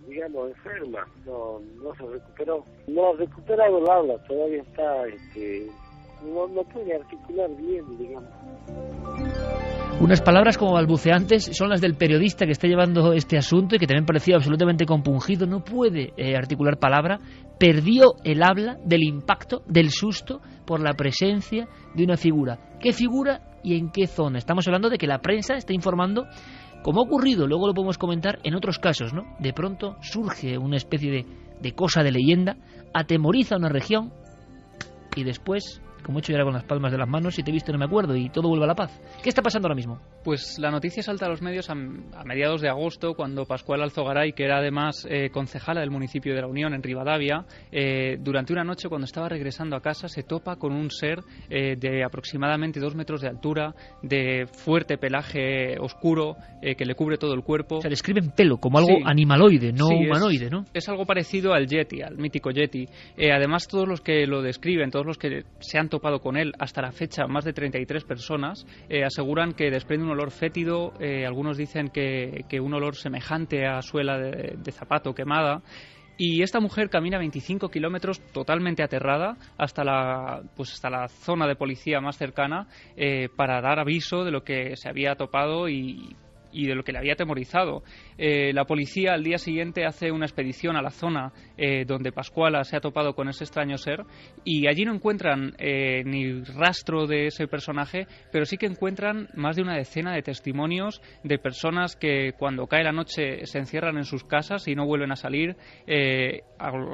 digamos, enferma, no se recuperó, no ha recuperado el habla, todavía está, no puede articular bien, digamos. Unas palabras como balbuceantes son las del periodista que está llevando este asunto y que también parecía absolutamente compungido. No puede articular palabra. Perdió el habla del impacto, del susto por la presencia de una figura. ¿Qué figura? y en qué zona. Estamos hablando de que la prensa está informando, como ha ocurrido, luego lo podemos comentar en otros casos, ¿no? De pronto surge una especie de cosa de leyenda, atemoriza una región y después, como he hecho ya con las palmas de las manos, si te he visto no me acuerdo y todo vuelve a la paz. ¿Qué está pasando ahora mismo? Pues la noticia salta a los medios a mediados de agosto, cuando Pascual Alzogaray, que era además concejala del municipio de La Unión, en Rivadavia, durante una noche, cuando estaba regresando a casa, se topa con un ser de aproximadamente 2 metros de altura, de fuerte pelaje oscuro, que le cubre todo el cuerpo. O sea, describen pelo como algo animaloide, no humanoide, ¿no? Es algo parecido al Yeti, al mítico Yeti. Además, todos los que lo describen, todos los que se han topado con él hasta la fecha, más de 33 personas, aseguran que desprende un olor fétido. Algunos dicen que un olor semejante a suela de zapato quemada. Y esta mujer camina 25 kilómetros totalmente aterrada hasta la zona de policía más cercana, para dar aviso de lo que se había topado y de lo que le había atemorizado. La policía al día siguiente hace una expedición a la zona donde Pascuala se ha topado con ese extraño ser, y allí no encuentran ni rastro de ese personaje, pero sí que encuentran más de una decena de testimonios de personas que cuando cae la noche se encierran en sus casas y no vuelven a salir.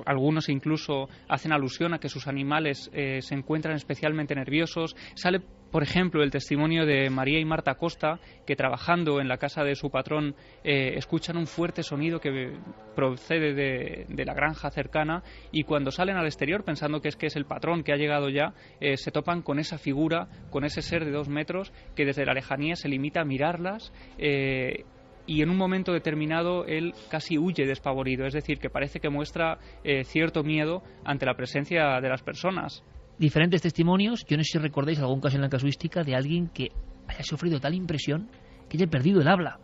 Algunos incluso hacen alusión a que sus animales se encuentran especialmente nerviosos. Sale, por ejemplo, el testimonio de María y Marta Costa, que trabajando en la casa de su patrón escuchan un fuerte sonido que procede de la granja cercana, y cuando salen al exterior pensando que es el patrón que ha llegado ya, se topan con esa figura, con ese ser de 2 metros que desde la lejanía se limita a mirarlas, y en un momento determinado él casi huye despavorido, es decir, que parece que muestra cierto miedo ante la presencia de las personas. Diferentes testimonios. Yo no sé si recordáis algún caso en la casuística de alguien que haya sufrido tal impresión que haya perdido el habla.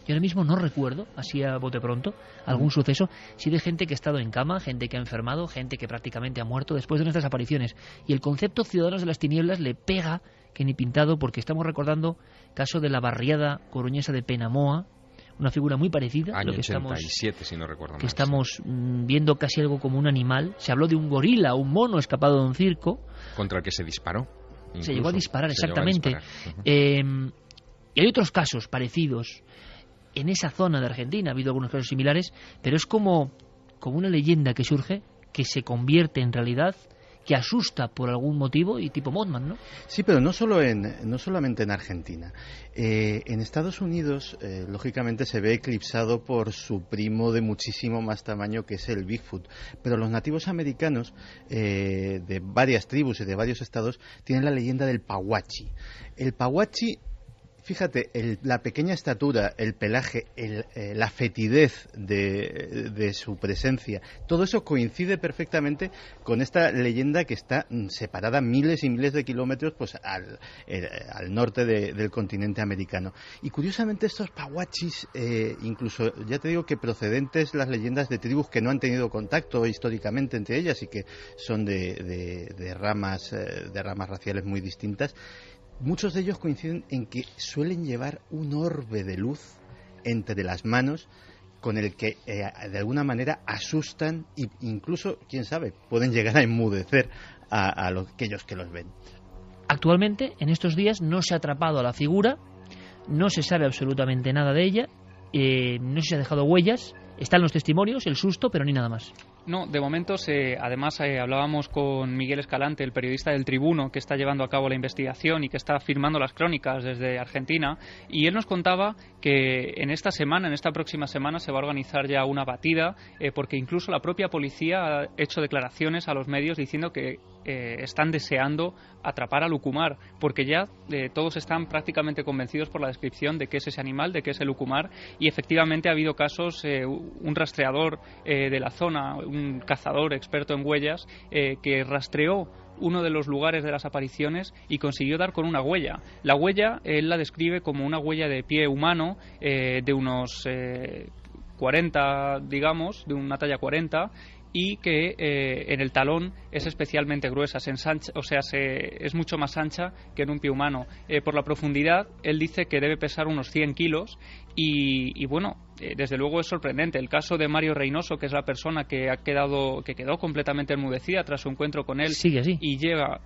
Yo ahora mismo no recuerdo, así a bote pronto, algún suceso. Sí, de gente que ha estado en cama, gente que ha enfermado, gente que prácticamente ha muerto después de nuestras apariciones. Y el concepto Ciudadanos de las Tinieblas le pega que ni pintado, porque estamos recordando el caso de la barriada coruñesa de Penamoa, una figura muy parecida. Año lo que 87, si no recuerdo mal. Que estamos viendo casi algo como un animal. Se habló de un gorila, un mono escapado de un circo. Contra el que se disparó. Incluso. Se llegó a disparar, exactamente. Y hay otros casos parecidos en esa zona de Argentina. Ha habido algunos casos similares, pero es como una leyenda que surge, que se convierte en realidad, que asusta por algún motivo, y tipo Mothman, ¿no? Sí, pero no solamente en Argentina. En Estados Unidos, lógicamente, se ve eclipsado por su primo de muchísimo más tamaño, que es el Bigfoot. Pero los nativos americanos, de varias tribus y de varios estados, tienen la leyenda del Pahuachi. El Pahuachi, fíjate, la pequeña estatura, el pelaje, la fetidez de su presencia, todo eso coincide perfectamente con esta leyenda que está separada miles y miles de kilómetros, pues al norte del continente americano. Y curiosamente estos pahuachis, incluso ya te digo que procedentes las leyendas de tribus que no han tenido contacto históricamente entre ellas y que son de ramas raciales muy distintas, muchos de ellos coinciden en que suelen llevar un orbe de luz entre las manos con el que de alguna manera asustan e incluso, quién sabe, pueden llegar a enmudecer a aquellos que los ven. Actualmente, en estos días, no se ha atrapado a la figura, no se sabe absolutamente nada de ella, no se ha dejado huellas, están los testimonios, el susto, pero ni nada más. No, de momento, además hablábamos con Miguel Escalante, el periodista del Tribuno, que está llevando a cabo la investigación y que está firmando las crónicas desde Argentina, y él nos contaba que en esta próxima semana se va a organizar ya una batida, porque incluso la propia policía ha hecho declaraciones a los medios diciendo que están deseando atrapar al Ucumar, porque ya todos están prácticamente convencidos por la descripción de qué es ese animal, de qué es el Ucumar, y efectivamente ha habido casos, un rastreador de la zona, un cazador experto en huellas, que rastreó uno de los lugares de las apariciones y consiguió dar con una huella. La huella él la describe como una huella de pie humano, de unos 40, digamos, de una talla 40, y que en el talón es especialmente gruesa, es mucho más ancha que en un pie humano. Por la profundidad, él dice que debe pesar unos 100 kilos y bueno, desde luego es sorprendente. El caso de Mario Reynoso, que es la persona que quedó completamente enmudecida tras su encuentro con él, sigue así. Y lleva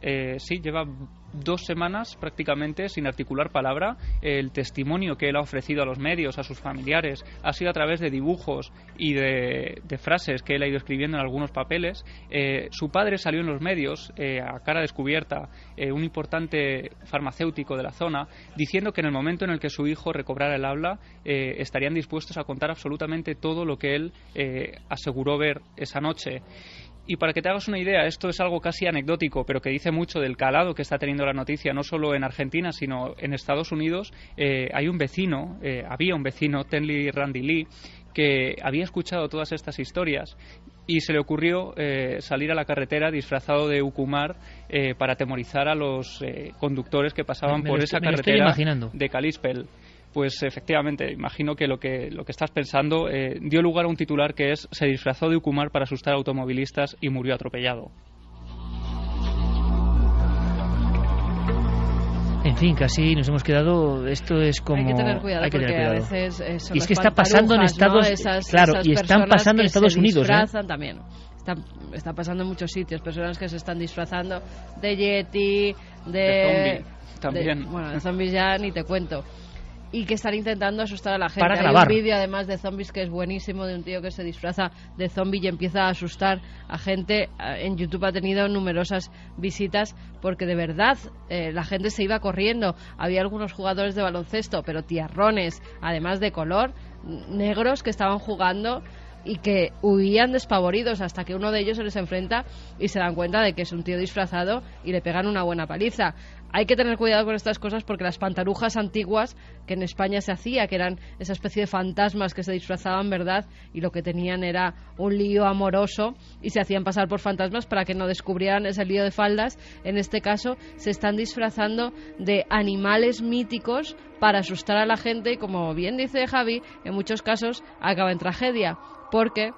2 semanas prácticamente sin articular palabra. El testimonio que él ha ofrecido a los medios, a sus familiares, ha sido a través de dibujos y de frases que él ha ido escribiendo en algunos papeles. Su padre salió en los medios a cara descubierta, un importante farmacéutico de la zona, diciendo que en el momento en el que su hijo recobrara el habla estarían dispuestos a contar absolutamente todo lo que él aseguró ver esa noche. Y para que te hagas una idea, esto es algo casi anecdótico, pero que dice mucho del calado que está teniendo la noticia, no solo en Argentina, sino en Estados Unidos. Había un vecino, Tenley Randy Lee, que había escuchado todas estas historias y se le ocurrió salir a la carretera disfrazado de Ucumar para atemorizar a los conductores que pasaban por esa carretera de Kalispell. Pues efectivamente, imagino que lo que estás pensando dio lugar a un titular que es: se disfrazó de Ucumar para asustar a automovilistas y murió atropellado. En fin, casi nos hemos quedado. Esto es como. Hay que tener cuidado porque a veces son y es que está pasando en Estados Unidos. Claro, y están pasando en Estados Unidos. También. Está pasando en muchos sitios. Personas que se están disfrazando de Yeti, de zombie también. De zombies ya ni te cuento. Y que están intentando asustar a la gente. Para grabar. Hay un vídeo además de zombies que es buenísimo, de un tío que se disfraza de zombie y empieza a asustar a gente. En YouTube ha tenido numerosas visitas porque de verdad la gente se iba corriendo. Había algunos jugadores de baloncesto, pero tiarrones, además de color, negros, que estaban jugando y que huían despavoridos hasta que uno de ellos se les enfrenta y se dan cuenta de que es un tío disfrazado y le pegan una buena paliza. Hay que tener cuidado con estas cosas porque las pantarujas antiguas que en España se hacía, que eran esa especie de fantasmas que se disfrazaban, ¿verdad? Y lo que tenían era un lío amoroso y se hacían pasar por fantasmas para que no descubrieran ese lío de faldas. En este caso se están disfrazando de animales míticos para asustar a la gente y, como bien dice Javi, en muchos casos acaba en tragedia porque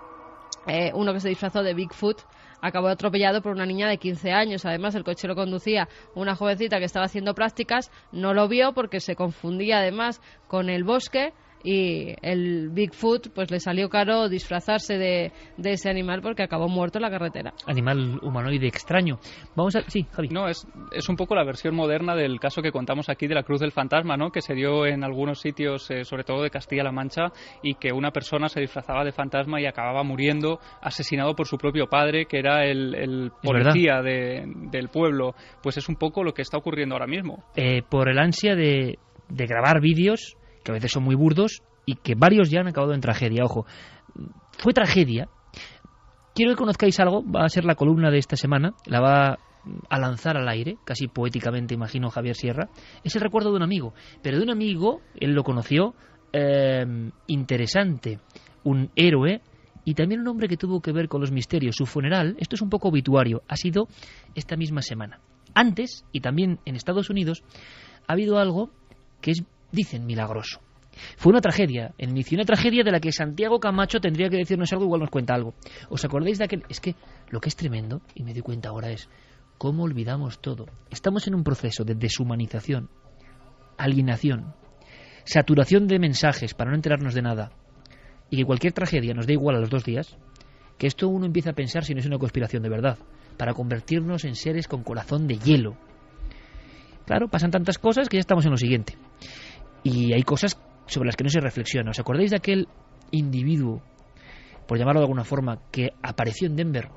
uno que se disfrazó de Bigfoot acabó atropellado por una niña de 15 años. Además, el coche lo conducía una jovencita que estaba haciendo prácticas, no lo vio porque se confundía además con el bosque y el Bigfoot pues le salió caro disfrazarse de ese animal porque acabó muerto en la carretera. Animal humanoide extraño. Vamos a... Sí, Javi. No, es un poco la versión moderna del caso que contamos aquí de la Cruz del Fantasma, ¿no? Que se dio en algunos sitios, sobre todo de Castilla-La Mancha, y que una persona se disfrazaba de fantasma y acababa muriendo asesinado por su propio padre, que era el policía del pueblo. Pues es un poco lo que está ocurriendo ahora mismo. Por el ansia de grabar vídeos que a veces son muy burdos y que varios ya han acabado en tragedia. Ojo, fue tragedia. Quiero que conozcáis algo, va a ser la columna de esta semana, la va a lanzar al aire, casi poéticamente, imagino, Javier Sierra. Es el recuerdo de un amigo, pero de un amigo, él lo conoció, interesante, un héroe y también un hombre que tuvo que ver con los misterios. Su funeral, esto es un poco obituario, ha sido esta misma semana. Antes, y también en Estados Unidos, ha habido algo que es, dicen, milagroso. Fue una tragedia, en inicio, una tragedia de la que Santiago Camacho tendría que decirnos algo, igual nos cuenta algo. ¿Os acordáis de aquel? Es que lo que es tremendo, y me doy cuenta ahora, es cómo olvidamos todo. Estamos en un proceso de deshumanización, alienación, saturación de mensajes para no enterarnos de nada, y que cualquier tragedia nos da igual a los 2 días, que esto uno empieza a pensar si no es una conspiración de verdad, para convertirnos en seres con corazón de hielo. Claro, pasan tantas cosas que ya estamos en lo siguiente. Y hay cosas sobre las que no se reflexiona. ¿Os acordáis de aquel individuo, por llamarlo de alguna forma, que apareció en Denver,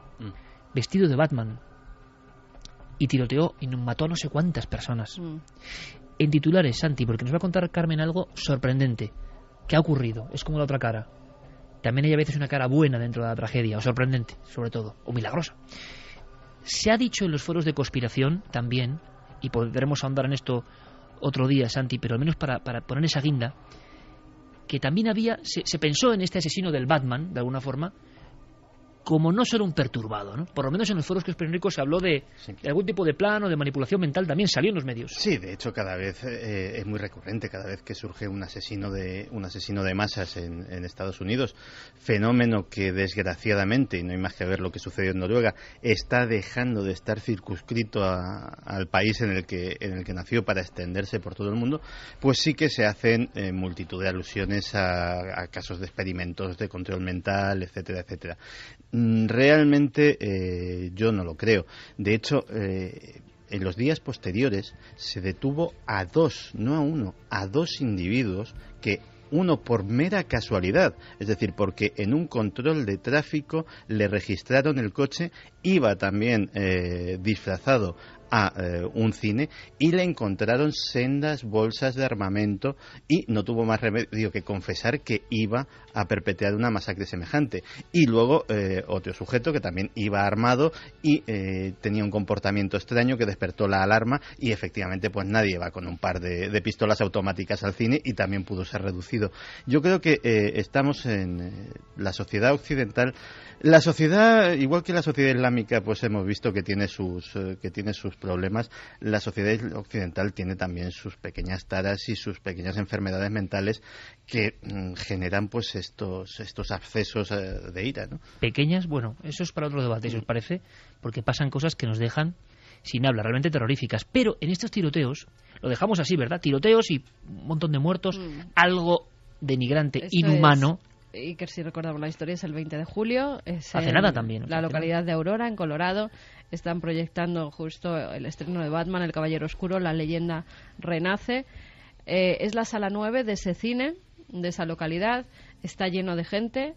vestido de Batman, y tiroteó y mató a no sé cuántas personas? En titulares, Santi, porque nos va a contar Carmen algo sorprendente. ¿Qué ha ocurrido? Es como la otra cara. También hay a veces una cara buena dentro de la tragedia, o sorprendente, sobre todo, o milagrosa. Se ha dicho en los foros de conspiración también, y podremos ahondar en esto otro día, Santi, pero al menos para poner esa guinda, que también se pensó en este asesino del Batman, de alguna forma, como no solo un perturbado, ¿no? Por lo menos en los foros conspiranoicos se habló de algún tipo de plan o de manipulación mental, también salió en los medios. Sí, de hecho cada vez es muy recurrente, cada vez que surge un asesino de masas en Estados Unidos, fenómeno que desgraciadamente, y no hay más que ver lo que sucedió en Noruega, está dejando de estar circunscrito al país en el que nació para extenderse por todo el mundo, pues sí que se hacen multitud de alusiones a casos de experimentos de control mental, etcétera, etcétera. Realmente yo no lo creo. De hecho, en los días posteriores se detuvo a dos, no a uno, a dos individuos que uno por mera casualidad, es decir, porque en un control de tráfico le registraron el coche, iba también disfrazado a un cine y le encontraron sendas bolsas de armamento y no tuvo más remedio que confesar que iba a perpetrar una masacre semejante. Y luego otro sujeto que también iba armado y tenía un comportamiento extraño que despertó la alarma y efectivamente pues nadie va con un par de pistolas automáticas al cine y también pudo ser reducido. Yo creo que estamos en la sociedad occidental. La sociedad, igual que la sociedad islámica, pues hemos visto que tiene sus problemas. La sociedad occidental tiene también sus pequeñas taras y sus pequeñas enfermedades mentales que generan pues estos abscesos de ira, ¿no? Pequeñas, bueno, eso es para otro debate, si os parece, porque pasan cosas que nos dejan sin habla, realmente terroríficas. Pero en estos tiroteos, lo dejamos así, ¿verdad? Tiroteos y un montón de muertos, algo denigrante, inhumano. Y que si recordamos la historia es el 20 de julio. Hace nada también. La localidad de Aurora, en Colorado. Están proyectando justo el estreno de Batman, El Caballero Oscuro, la leyenda renace. Es la sala 9 de ese cine, de esa localidad. Está lleno de gente.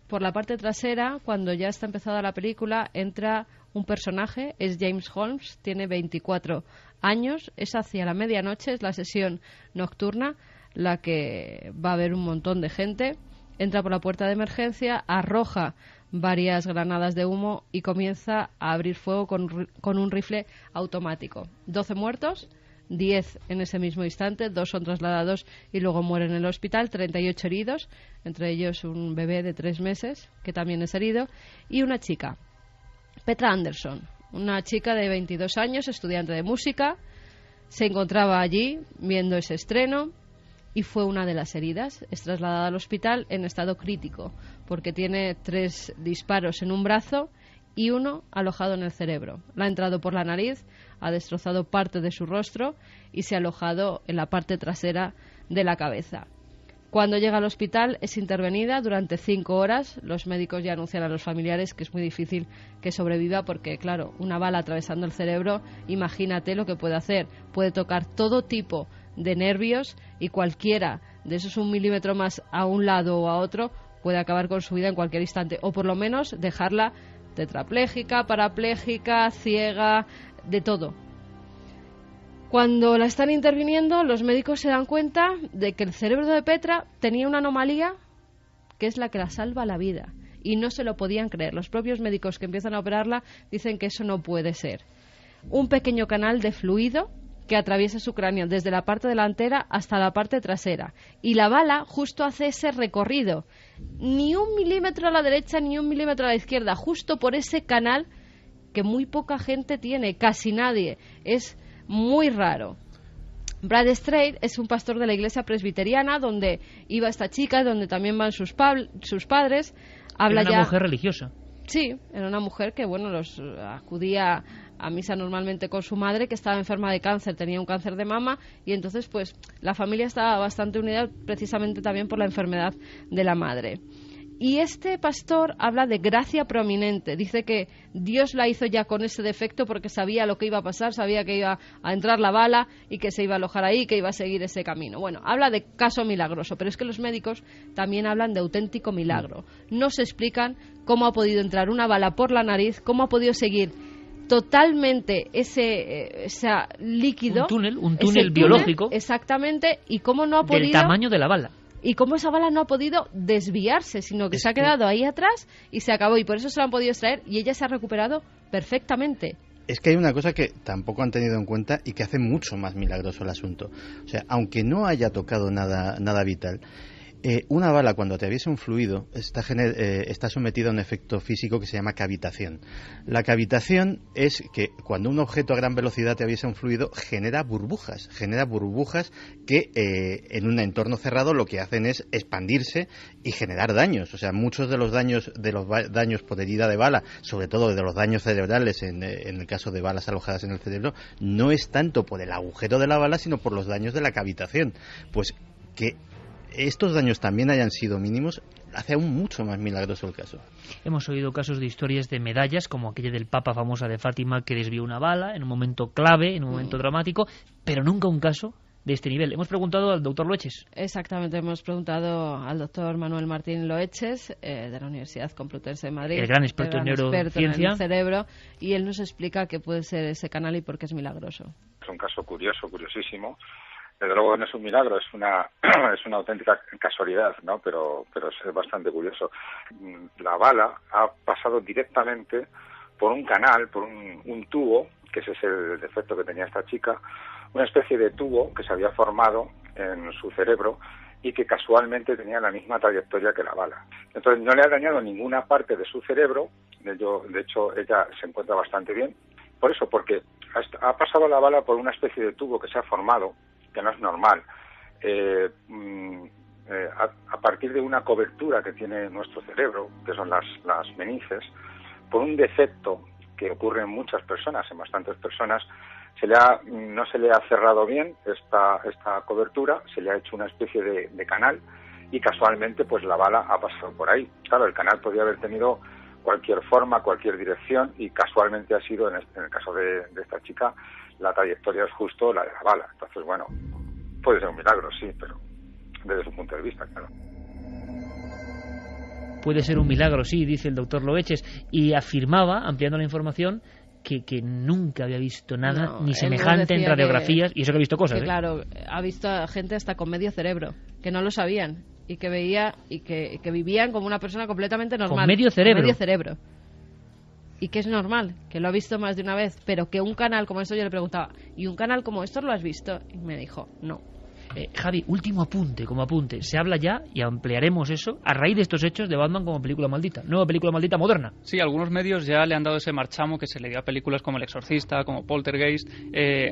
Por la parte trasera, cuando ya está empezada la película, entra un personaje, es James Holmes, tiene 24 años. Es hacia la medianoche, es la sesión nocturna, la que va a haber un montón de gente. Entra por la puerta de emergencia, arroja varias granadas de humo y comienza a abrir fuego con un rifle automático. 12 muertos, 10 en ese mismo instante, 2 son trasladados y luego mueren en el hospital, 38 heridos, entre ellos un bebé de 3 meses, que también es herido, y una chica, Petra Anderson, una chica de 22 años, estudiante de música, se encontraba allí viendo ese estreno, y fue una de las heridas. Es trasladada al hospital en estado crítico porque tiene 3 disparos en un brazo y 1 alojado en el cerebro. La ha entrado por la nariz, ha destrozado parte de su rostro y se ha alojado en la parte trasera de la cabeza. Cuando llega al hospital es intervenida durante 5 horas. Los médicos ya anuncian a los familiares que es muy difícil que sobreviva porque, claro, una bala atravesando el cerebro, imagínate lo que puede hacer. Puede tocar todo tipo de nervios y cualquiera de esos 1 milímetro más a un lado o a otro puede acabar con su vida en cualquier instante o por lo menos dejarla tetrapléjica, parapléjica, ciega, de todo. Cuando la están interviniendo, los médicos se dan cuenta de que el cerebro de Petra tenía una anomalía que es la que la salva la vida y no se lo podían creer. Los propios médicos que empiezan a operarla dicen que eso no puede ser. Un pequeño canal de fluido que atraviesa su cráneo desde la parte delantera hasta la parte trasera. Y la bala justo hace ese recorrido. Ni 1 milímetro a la derecha ni 1 milímetro a la izquierda. Justo por ese canal que muy poca gente tiene, casi nadie. Es muy raro. Brad Strait es un pastor de la iglesia presbiteriana donde iba esta chica, donde también van sus padres. Era una mujer religiosa. Sí, era una mujer que, bueno, acudía a misa normalmente con su madre, que estaba enferma de cáncer, tenía un cáncer de mama, y entonces pues la familia estaba bastante unida precisamente también por la enfermedad de la madre. Y este pastor habla de gracia prominente, dice que Dios la hizo ya con ese defecto porque sabía lo que iba a pasar, sabía que iba a entrar la bala y que se iba a alojar ahí, que iba a seguir ese camino. Bueno, habla de caso milagroso, pero es que los médicos también hablan de auténtico milagro. No se explican cómo ha podido entrar una bala por la nariz, cómo ha podido seguir totalmente ese líquido, un túnel biológico, exactamente, y cómo no ha podido, del tamaño de la bala, y cómo esa bala no ha podido desviarse, sino que se ha quedado ahí atrás y se acabó, y por eso se la han podido extraer y ella se ha recuperado perfectamente. Es que hay una cosa que tampoco han tenido en cuenta y que hace mucho más milagroso el asunto. O sea, aunque no haya tocado nada vital, una bala cuando atraviesa un fluido está sometida a un efecto físico que se llama cavitación. La cavitación es que cuando un objeto a gran velocidad atraviesa un fluido genera burbujas que en un entorno cerrado lo que hacen es expandirse y generar daños. O sea, muchos de los daños por herida de bala, sobre todo de los daños cerebrales en el caso de balas alojadas en el cerebro, no es tanto por el agujero de la bala, sino por los daños de la cavitación. Pues que estos daños también hayan sido mínimos hace aún mucho más milagroso el caso. Hemos oído casos de historias de medallas, como aquella del Papa famosa de Fátima que desvió una bala en un momento clave, en un momento dramático, pero nunca un caso de este nivel. Hemos preguntado al doctor Loeches. Exactamente, hemos preguntado al doctor Manuel Martín Loeches, de la Universidad Complutense de Madrid. El gran experto en neurociencia. En el cerebro, y él nos explica qué puede ser ese canal y por qué es milagroso. Es un caso curioso, curiosísimo. Desde luego no es un milagro, es una auténtica casualidad, ¿no? Pero es bastante curioso. La bala ha pasado directamente por un canal, por un tubo, que ese es el defecto que tenía esta chica, una especie de tubo que se había formado en su cerebro y que casualmente tenía la misma trayectoria que la bala. Entonces no le ha dañado ninguna parte de su cerebro, de hecho ella se encuentra bastante bien. Por eso, porque ha pasado la bala por una especie de tubo que se ha formado, que no es normal, a partir de una cobertura que tiene nuestro cerebro, que son las meninges, por un defecto que ocurre en muchas personas, en bastantes personas, no se le ha cerrado bien esta cobertura, se le ha hecho una especie de canal y casualmente pues la bala ha pasado por ahí. Claro, el canal podría haber tenido cualquier forma, cualquier dirección y casualmente ha sido, en el caso de esta chica, la trayectoria es justo la de la bala. Entonces, bueno, puede ser un milagro, sí, pero desde su punto de vista, claro. Puede ser un milagro, sí, dice el doctor Loeches, y afirmaba, ampliando la información, que nunca había visto nada ni semejante en radiografías, y eso que ha visto cosas. Claro, ha visto a gente hasta con medio cerebro, que no lo sabían, y que veía y que vivían como una persona completamente normal. ¿Con medio cerebro? Con medio cerebro. Y que es normal, que lo ha visto más de una vez, pero que un canal como esto, yo le preguntaba, ¿y un canal como esto lo has visto? Y me dijo, no. Javi, último apunte, como apunte. Se habla ya, y ampliaremos eso, a raíz de estos hechos, de Batman como película maldita. Nueva película maldita moderna. Sí, algunos medios ya le han dado ese marchamo que se le dio a películas como El Exorcista, como Poltergeist.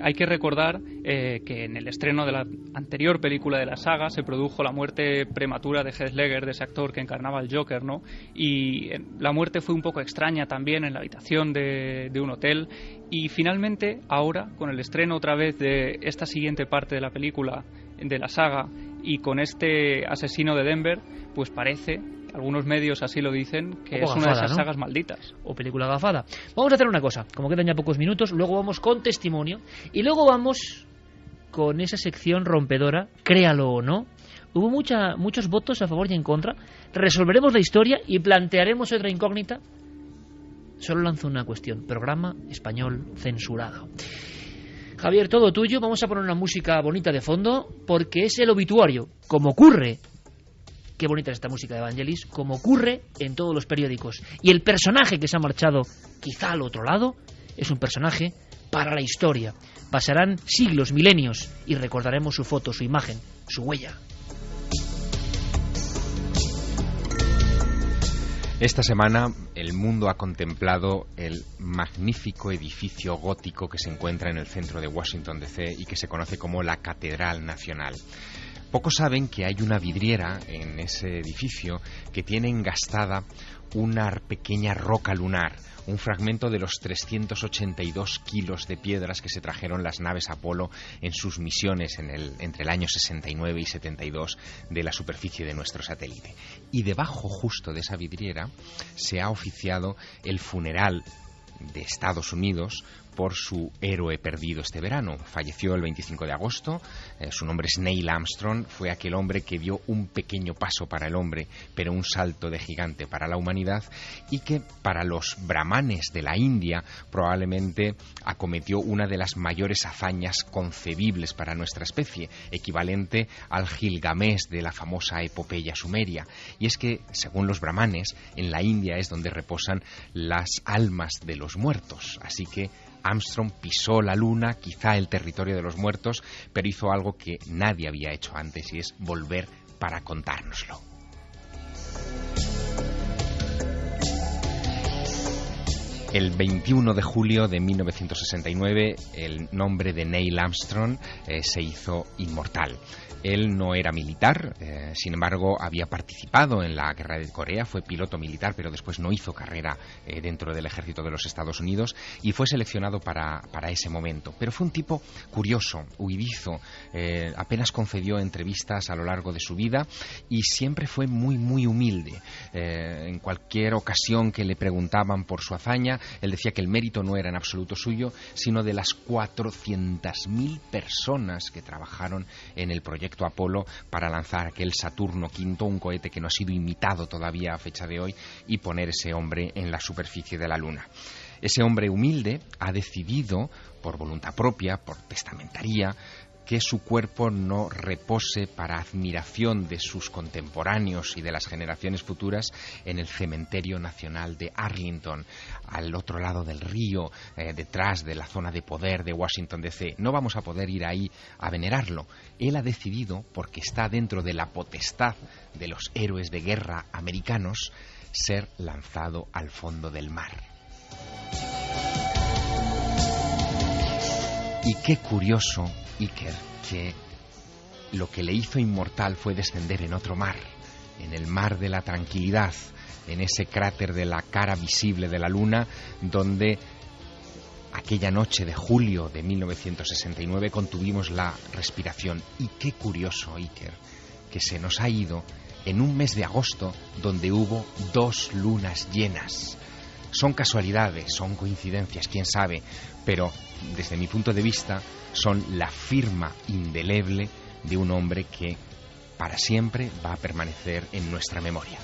Hay que recordar que en el estreno de la anterior película de la saga se produjo la muerte prematura de Heath Ledger, de ese actor que encarnaba al Joker, ¿no? Y la muerte fue un poco extraña también en la habitación de un hotel. Y finalmente, ahora, con el estreno otra vez de esta siguiente parte de la película, de la saga, y con este asesino de Denver, pues parece, algunos medios así lo dicen, que es una de esas sagas malditas. O película gafada. Vamos a hacer una cosa, como quedan ya pocos minutos, luego vamos con testimonio, y luego vamos con esa sección rompedora, créalo o no. Hubo muchos votos a favor y en contra. Resolveremos la historia y plantearemos otra incógnita. Solo lanzo una cuestión: programa español censurado. Javier, todo tuyo. Vamos a poner una música bonita de fondo, porque es el obituario, como ocurre, qué bonita es esta música de Evangelis, como ocurre en todos los periódicos. Y el personaje que se ha marchado quizá al otro lado es un personaje para la historia. Pasarán siglos, milenios, y recordaremos su foto, su imagen, su huella. Esta semana el mundo ha contemplado el magnífico edificio gótico que se encuentra en el centro de Washington DC y que se conoce como la Catedral Nacional. Pocos saben que hay una vidriera en ese edificio que tiene engastada una pequeña roca lunar, un fragmento de los 382 kilos de piedras que se trajeron las naves Apolo en sus misiones entre el año 69 y 72 de la superficie de nuestro satélite. Y debajo justo de esa vidriera se ha oficiado el funeral de Estados Unidos por su héroe perdido este verano. Falleció el 25 de agosto, su nombre es Neil Armstrong, fue aquel hombre que dio un pequeño paso para el hombre, pero un salto de gigante para la humanidad, y que para los brahmanes de la India probablemente acometió una de las mayores hazañas concebibles para nuestra especie, equivalente al Gilgamesh de la famosa epopeya sumeria. Y es que, según los brahmanes, en la India es donde reposan las almas de los muertos, así que Armstrong pisó la luna, quizá el territorio de los muertos, pero hizo algo que nadie había hecho antes, y es volver para contárnoslo. El 21 de julio de 1969, el nombre de Neil Armstrong se hizo inmortal. Él no era militar, sin embargo había participado en la guerra de Corea, fue piloto militar, pero después no hizo carrera dentro del ejército de los Estados Unidos y fue seleccionado para ese momento. Pero fue un tipo curioso, huidizo, apenas concedió entrevistas a lo largo de su vida y siempre fue muy, muy humilde. En cualquier ocasión que le preguntaban por su hazaña, él decía que el mérito no era en absoluto suyo, sino de las 400.000 personas que trabajaron en el proyecto Apolo para lanzar aquel Saturno V, un cohete que no ha sido imitado todavía a fecha de hoy, y poner ese hombre en la superficie de la Luna. Ese hombre humilde ha decidido, por voluntad propia, por testamentaría, que su cuerpo no repose para admiración de sus contemporáneos y de las generaciones futuras en el Cementerio Nacional de Arlington, al otro lado del río, detrás de la zona de poder de Washington DC. No vamos a poder ir ahí a venerarlo. Él ha decidido, porque está dentro de la potestad de los héroes de guerra americanos, ser lanzado al fondo del mar. Y qué curioso, Iker, que lo que le hizo inmortal fue descender en otro mar, en el mar de la tranquilidad, en ese cráter de la cara visible de la Luna, donde aquella noche de julio de 1969 contuvimos la respiración. Y qué curioso, Iker, que se nos ha ido en un mes de agosto donde hubo 2 lunas llenas. Son casualidades, son coincidencias, quién sabe, pero desde mi punto de vista son la firma indeleble de un hombre que para siempre va a permanecer en nuestra memoria.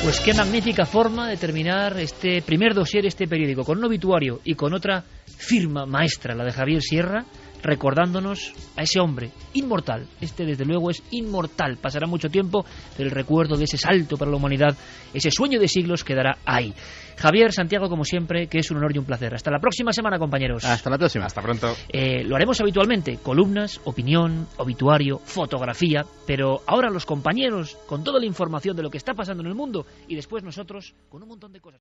Pues qué magnífica forma de terminar este primer dossier, este periódico, con un obituario y con otra firma maestra, la de Javier Sierra, recordándonos a ese hombre inmortal. Este desde luego es inmortal, pasará mucho tiempo, pero el recuerdo de ese salto para la humanidad, ese sueño de siglos, quedará ahí. Javier, Santiago, como siempre, que es un honor y un placer. Hasta la próxima semana, compañeros. Hasta la próxima. Hasta pronto. Lo haremos habitualmente, columnas, opinión, obituario, fotografía, pero ahora los compañeros con toda la información de lo que está pasando en el mundo y después nosotros con un montón de cosas.